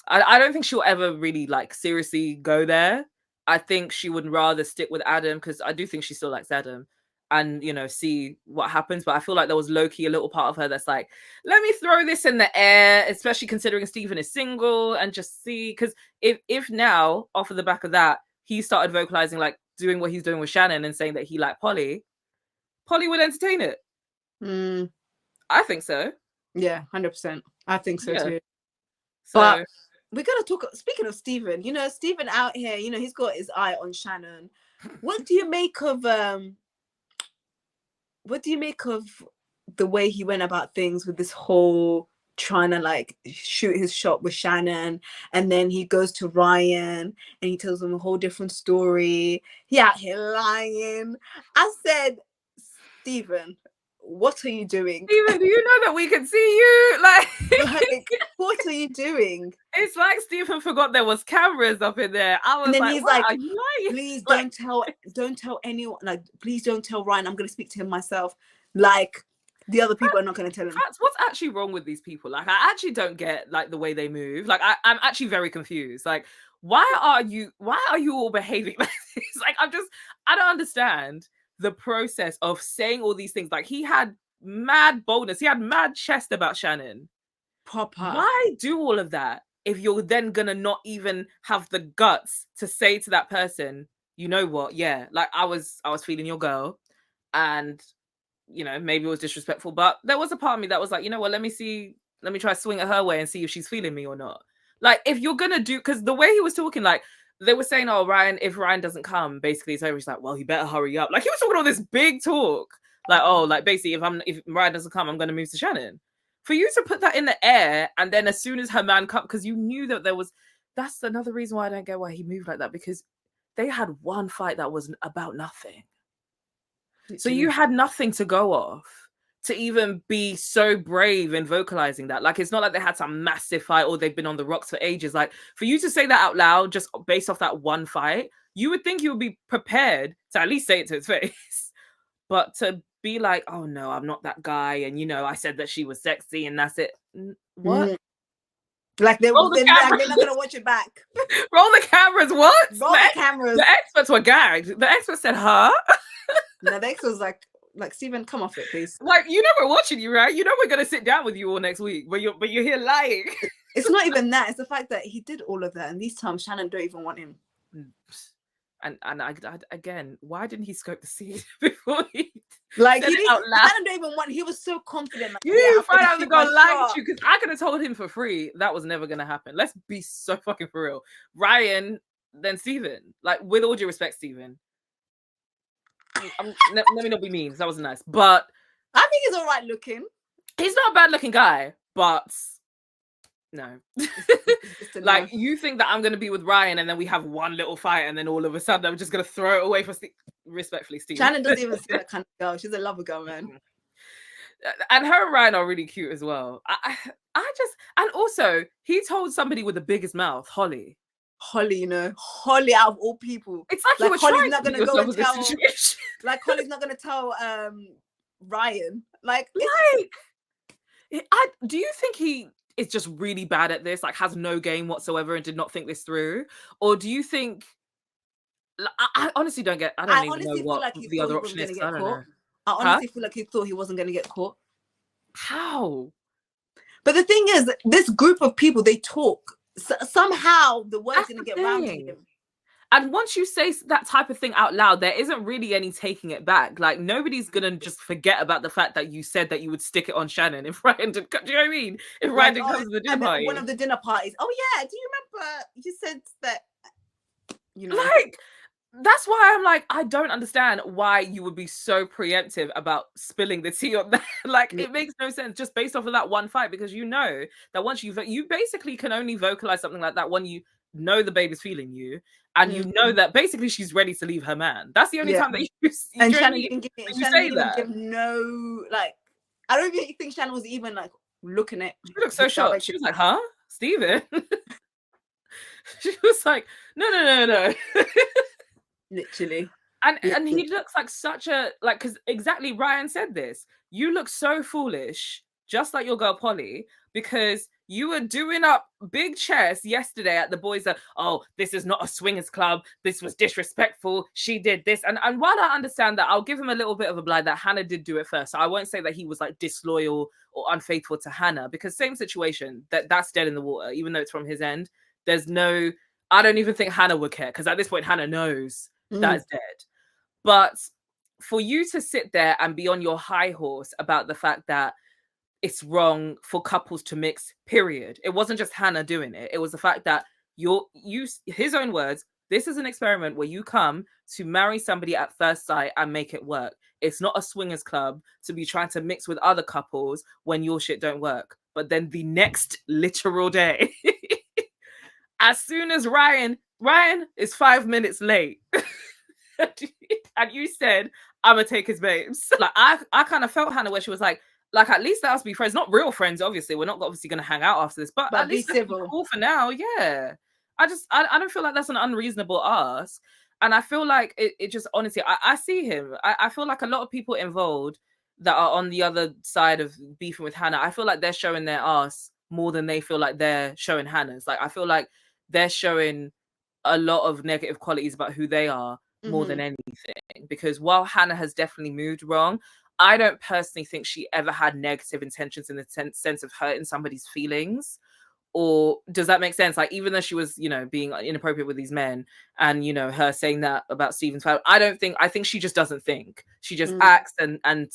I don't think she'll ever really like seriously go there. I think she would rather stick with Adam, because I do think she still likes Adam, and, you know, see what happens. But I feel like there was low-key a little part of her that's like, let me throw this in the air, especially considering Stephen is single, and just see, because if now off of the back of that he started vocalizing, like doing what he's doing with Shannon and saying that he liked Polly would entertain it. I think so. Yeah, 100%. I think so too. So, but we're gonna talk. Speaking of Stephen, you know, Stephen out here, you know, he's got his eye on Shannon. What do you make of the way he went about things with this whole trying to like shoot his shot with Shannon, and then he goes to Ryan and he tells him a whole different story. He out here lying. I said, Stephen, what are you doing? Stephen, do you know that we can see you? Like, what are you doing? It's like Stephen forgot there was cameras up in there. I was like, he's like, are you lying? Please don't tell anyone. Like, please don't tell Ryan. I'm going to speak to him myself. Like, the other people are not going to tell him. What's actually wrong with these people? Like, I actually don't get like the way they move. Like, I'm actually very confused. Like, why are you all behaving like this? Like, I don't understand the process of saying all these things. Like, he had mad boldness, he had mad chest about Shannon. Proper. Why do all of that if you're then gonna not even have the guts to say to that person, you know what, yeah, like I was feeling your girl, and, you know, maybe it was disrespectful, but there was a part of me that was like, you know what, let me try to swing it her way and see if she's feeling me or not. Like, if you're gonna do, because the way he was talking, like, they were saying, oh, Ryan, if Ryan doesn't come, basically, it's over. He's like, well, he better hurry up. Like, he was talking all this big talk. Like, oh, like, basically, if Ryan doesn't come, I'm going to move to Shannon. For you to put that in the air, and then as soon as her man comes, because you knew that that's another reason why I don't get why he moved like that, because they had one fight that was about nothing. So you had nothing to go off to even be so brave in vocalizing that. Like, it's not like they had some massive fight or they've been on the rocks for ages. Like, for you to say that out loud just based off that one fight, you would think you would be prepared to at least say it to his face. But to be like, oh no, I'm not that guy, and, you know, I said that she was sexy and that's it. What? Like, they're not gonna watch it back. Roll the cameras cameras, what? Roll the cameras. The experts were gagged. The experts said, huh? No, the ex was like, Stephen, come off it, please. Like, you know we're watching you, right? You know we're gonna sit down with you all next week, but you're here lying. It's not even that. It's the fact that he did all of that, and these times Shannon don't even want him. And I again, why didn't he scope the scene before he like said he it out loud? Shannon don't even want. He was so confident. Like, you find out to go lie to you because I could have told him for free that was never gonna happen. Let's be so fucking for real. Ryan, then Stephen. Like, with all due respect, Stephen. Let me not be mean. That was nice, but I think he's all right looking. He's not a bad looking guy, but no. Like, you think that I'm going to be with Ryan and then we have one little fight and then all of a sudden I'm just going to throw it away for respectfully, Steve. Shannon doesn't even see that kind of girl. She's a lover girl, man. And her and Ryan are really cute as well. And also, he told somebody with the biggest mouth, Holly, Holly out of all people. It's like Holly's not going to go and tell. Like, Holly's not going to tell Ryan. Do you think he is just really bad at this, like has no game whatsoever and did not think this through? Or do you think, I honestly don't get, I don't even know what the other option is. I don't know. I honestly feel like he thought he wasn't going to get caught. How? But the thing is, this group of people, they talk. Somehow the word's going to get round to him. And once you say that type of thing out loud, there isn't really any taking it back. Like, nobody's going to just forget about the fact that you said that you would stick it on Shannon if Ryan did. Do you know what I mean? If Ryan did come to the dinner party. One of the dinner parties. Oh, yeah. Do you remember you said that, you know. Like, that's why I'm like, I don't understand why you would be so preemptive about spilling the tea on that. Like, it makes no sense just based off of that one fight, because you know that once you basically can only vocalize something like that when you know the baby's feeling you, and you know that basically she's ready to leave her man. That's the only time that you and Shannon didn't give no, like, I don't even think Shannon was even like looking at. She looked so shocked. She was like, huh, Stephen? She was like, no. Literally. And he looks like such a, like, because exactly Ryan said this, you look so foolish, just like your girl Polly, because you were doing up big chest yesterday at the boys that, oh, this is not a swingers club, this was disrespectful, she did this. And while I understand that, I'll give him a little bit of a blind that Hannah did do it first. So I won't say that he was like disloyal or unfaithful to Hannah, because same situation, that's dead in the water, even though it's from his end. There's no, I don't even think Hannah would care, because at this point Hannah knows that it's dead. But for you to sit there and be on your high horse about the fact that it's wrong for couples to mix, period. It wasn't just Hannah doing it. It was the fact that his own words, this is an experiment where you come to marry somebody at first sight and make it work. It's not a swingers club to be trying to mix with other couples when your shit don't work. But then the next literal day, as soon as Ryan is 5 minutes late, and you said, I'm gonna take his babes. Like, I kind of felt Hannah where she was like, at least let us be friends, not real friends. Obviously, we're not obviously going to hang out after this, but at least be cool for now. Yeah, I don't feel like that's an unreasonable ask, and I feel like it just, honestly, I see him. I feel like a lot of people involved that are on the other side of beefing with Hannah, I feel like they're showing their ass more than they feel like they're showing Hannah's. Like, I feel like they're showing a lot of negative qualities about who they are more than anything, because while Hannah has definitely moved wrong, I don't personally think she ever had negative intentions in the sense of hurting somebody's feelings. Or does that make sense? Like, even though she was, being inappropriate with these men, and, her saying that about Stephen's family, I think she just doesn't think. She just acts and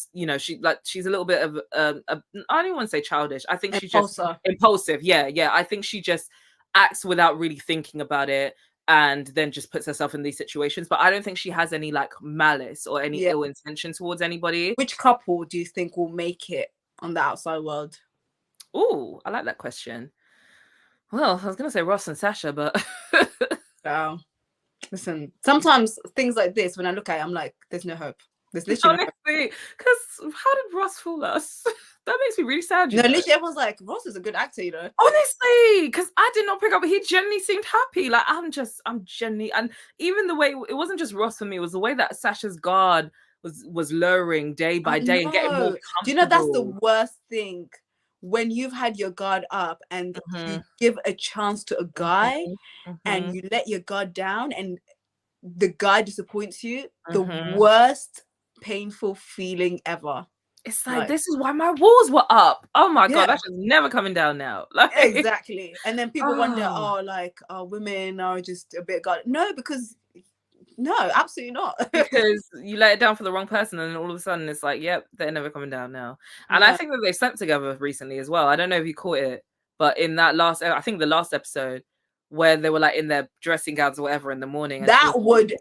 she's a little bit of, I don't even want to say childish. I think she's just impulsive. Yeah. I think she just acts without really thinking about it, and then just puts herself in these situations. But I don't think she has any like malice or any ill intention towards anybody. Which couple do you think will make it on the outside world? Oh, I like that question. Well, I was going to say Ross and Sasha, but... Listen, sometimes things like this, when I look at it, I'm like, there's no hope. There's literally no hope. Because how did Ross fool us? That makes me really sad. Literally everyone's like, Ross is a good actor, Honestly, because I did not pick up, but he genuinely seemed happy. Like, I'm genuinely, and even the way, it wasn't just Ross for me, it was the way that Sasha's guard was lowering day by day and getting more comfortable. Do you know that's the worst thing? when you've had your guard up and Mm-hmm. you give a chance to a guy Mm-hmm. and you let your guard down and the guy disappoints you, the Mm-hmm. worst painful feeling ever. It's like, this is why my walls were up. Oh my God, Yeah. that's just never coming down now. Like, Exactly. And then people wonder, oh, women are just a bit guarded. No, because no, absolutely not. because you let it down for the wrong person, and then all of a sudden it's like, yep, they're never coming down now. And I No. think that they slept together recently as well. I don't know if you caught it, but in that I think the last episode where they were like in their dressing gowns or whatever in the morning, and That would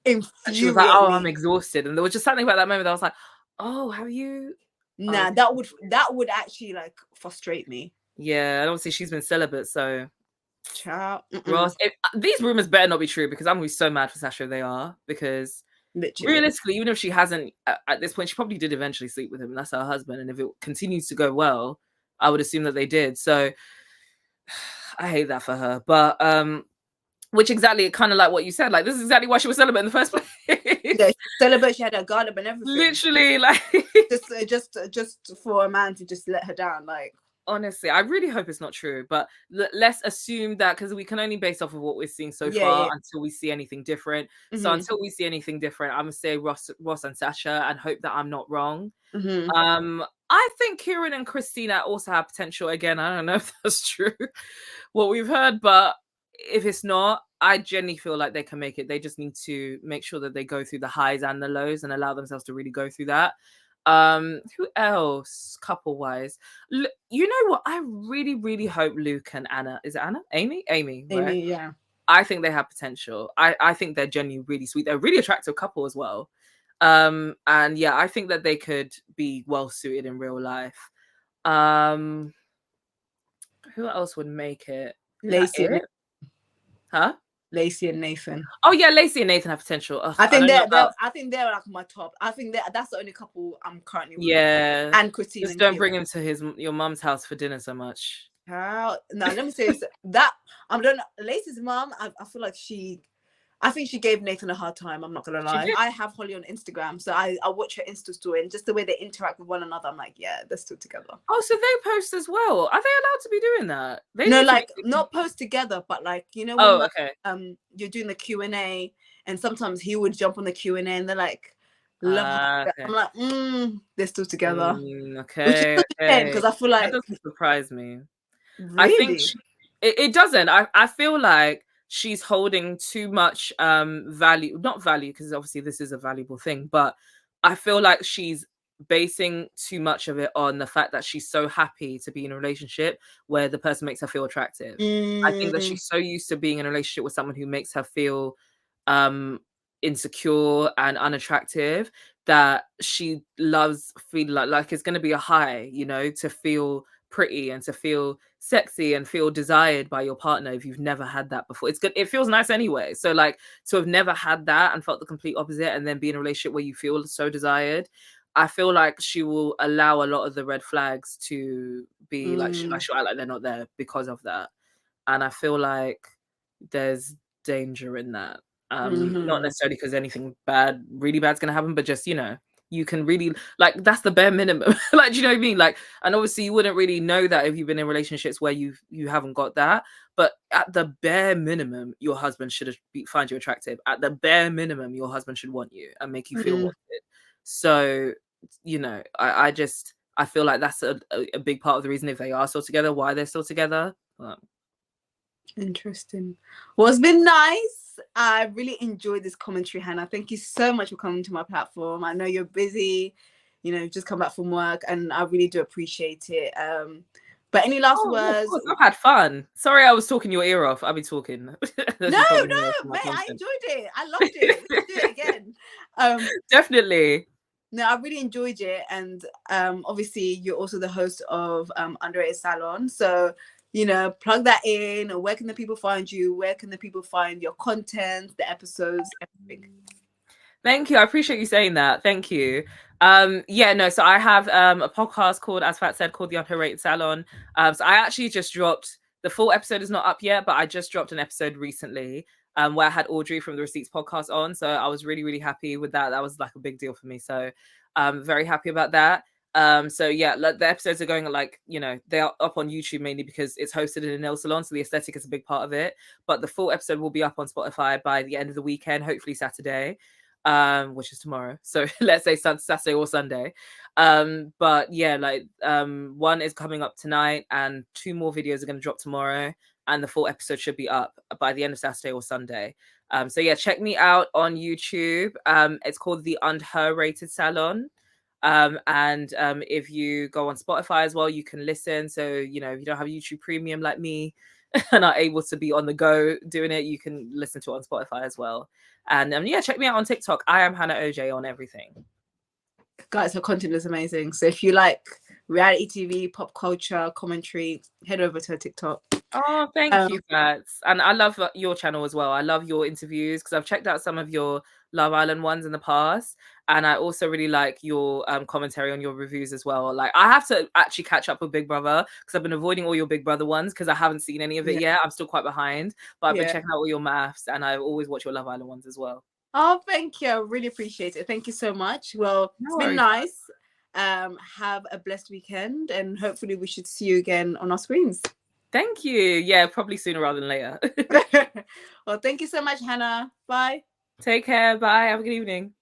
and she was like, infuriate oh, me. I'm exhausted. And there was just something about that moment that I was like, oh, have you? Nah, that would actually like frustrate me. Yeah, and obviously she's been celibate, so Ciao. Ross, these rumors better not be true, because I'm gonna be so mad for Sasha if they are, because Literally. realistically, even if she hasn't at this point, she probably did eventually sleep with him, and that's her husband. And if it continues to go well, I would assume that they did. So I hate that for her. But which exactly kind of like what you said, like this is exactly why she was celibate in the first place. Yeah, celibate, she had her guard up and everything. Literally, like just for a man to just let her down, like. Honestly, I really hope it's not true, but let's assume that, because we can only base off of what we're seeing so far until we see anything different. So until we see anything different, I'm gonna say Ross and Sasha, and hope that I'm not wrong. I think Kieran and Christina also have potential. Again, I don't know if that's true, what we've heard, but if it's not, I genuinely feel like they can make it. They just need to make sure that they go through the highs and the lows and allow themselves to really go through that. Who else couple wise? You know what, I really hope Luke and Anna, is it Anna, Amy, right? Yeah, I think they have potential. I think they're genuinely really sweet. They're a really attractive couple as well. And yeah, I think that they could be well suited in real life. Who else would make it? Lacey and huh Lacey and Nathan. Oh yeah, Lacey and Nathan have potential. Ugh, I think they're like my top. I think that's the only couple I'm currently with. Yeah. And Christine. Just don't bring him to your mum's house for dinner so much. How? No, let me say this, that I'm done. Lacey's mum, I feel like I think she gave Nathan a hard time. I'm not gonna lie. I have Holly on Instagram, so I watch her Insta story, and just the way they interact with one another, I'm like, yeah, they're still together. Oh, so they post as well? Are they allowed to be doing that? No, like not post together, but like, you know, when okay. You're doing the Q&A, and sometimes he would jump on the Q&A, and they're like, love. Okay. I'm like, they're still together. Okay, because I feel like that doesn't surprise me. Really? I think it doesn't. I feel like she's holding too much value, not value, because obviously this is a valuable thing, but I feel like she's basing too much of it on the fact that she's so happy to be in a relationship where the person makes her feel attractive. I think that she's so used to being in a relationship with someone who makes her feel insecure and unattractive, that she loves feeling like it's going to be a high, you know, to feel pretty and to feel sexy and feel desired by your partner. If you've never had that before, it's good, it feels nice anyway. So like, to have never had that and felt the complete opposite, and then be in a relationship where you feel so desired, I feel like she will allow a lot of the red flags to be like, she'll act like they're not there because of that. And I feel like there's danger in that. Not necessarily because anything really bad's gonna happen, but just, you know, you can really, like, that's the bare minimum. Like, do you know what I mean? Like, and obviously you wouldn't really know that if you've been in relationships where you haven't got that, but at the bare minimum, your husband should find you attractive. At the bare minimum, your husband should want you and make you feel wanted. So, you know, I feel like that's a big part of the reason, if they are still together, why they're still together. Interesting. Well, it's been nice. I really enjoyed this commentary, Hannah. Thank you so much for coming to my platform. I know you're busy, you know, just come back from work, and I really do appreciate it. But any last words? I've had fun. Sorry, I was talking your ear off. I'll be talking. No, mate, I enjoyed it. I loved it. Let's do it again. Definitely. No, I really enjoyed it, and obviously you're also the host of Underrated Salon, so you know, plug that in. Where can the people find you? Where can the people find your content, the episodes, everything? Thank you. I appreciate you saying that. Thank you. Yeah, no, so I have a podcast called, as Fat said, called The Underrated Salon. So I actually just dropped, the full episode is not up yet, but I just dropped an episode recently where I had Audrey from the Receipts podcast on. So I was really happy with that. That was like a big deal for me. So I'm very happy about that. So yeah, like the episodes are going like, you know, they are up on YouTube mainly because it's hosted in a nail salon, so the aesthetic is a big part of it. But the full episode will be up on Spotify by the end of the weekend, hopefully Saturday, which is tomorrow. So let's say Saturday or Sunday. But yeah, like one is coming up tonight, and 2 more videos are going to drop tomorrow, and the full episode should be up by the end of Saturday or Sunday. So yeah, check me out on YouTube. It's called The Underrated Salon. And if you go on Spotify as well, you can listen. So, you know, if you don't have YouTube Premium like me and are able to be on the go doing it, you can listen to it on Spotify as well. And yeah, check me out on TikTok. I am Hannah OJ on everything. Guys, her content is amazing. So if you like reality TV, pop culture, commentary, head over to her TikTok. Oh, thank you, Fats. And I love your channel as well. I love your interviews because I've checked out some of your Love Island ones in the past. And I also really like your commentary on your reviews as well. Like, I have to actually catch up with Big Brother because I've been avoiding all your Big Brother ones because I haven't seen any of it yet. I'm still quite behind. But I've been checking out all your MAFS, and I always watch your Love Island ones as well. Oh, thank you. I really appreciate it. Thank you so much. Well, it's been nice. Have a blessed weekend, and hopefully we should see you again on our screens. Thank you. Yeah, probably sooner rather than later. Well, thank you so much, Hannah. Bye. Take care. Bye. Have a good evening.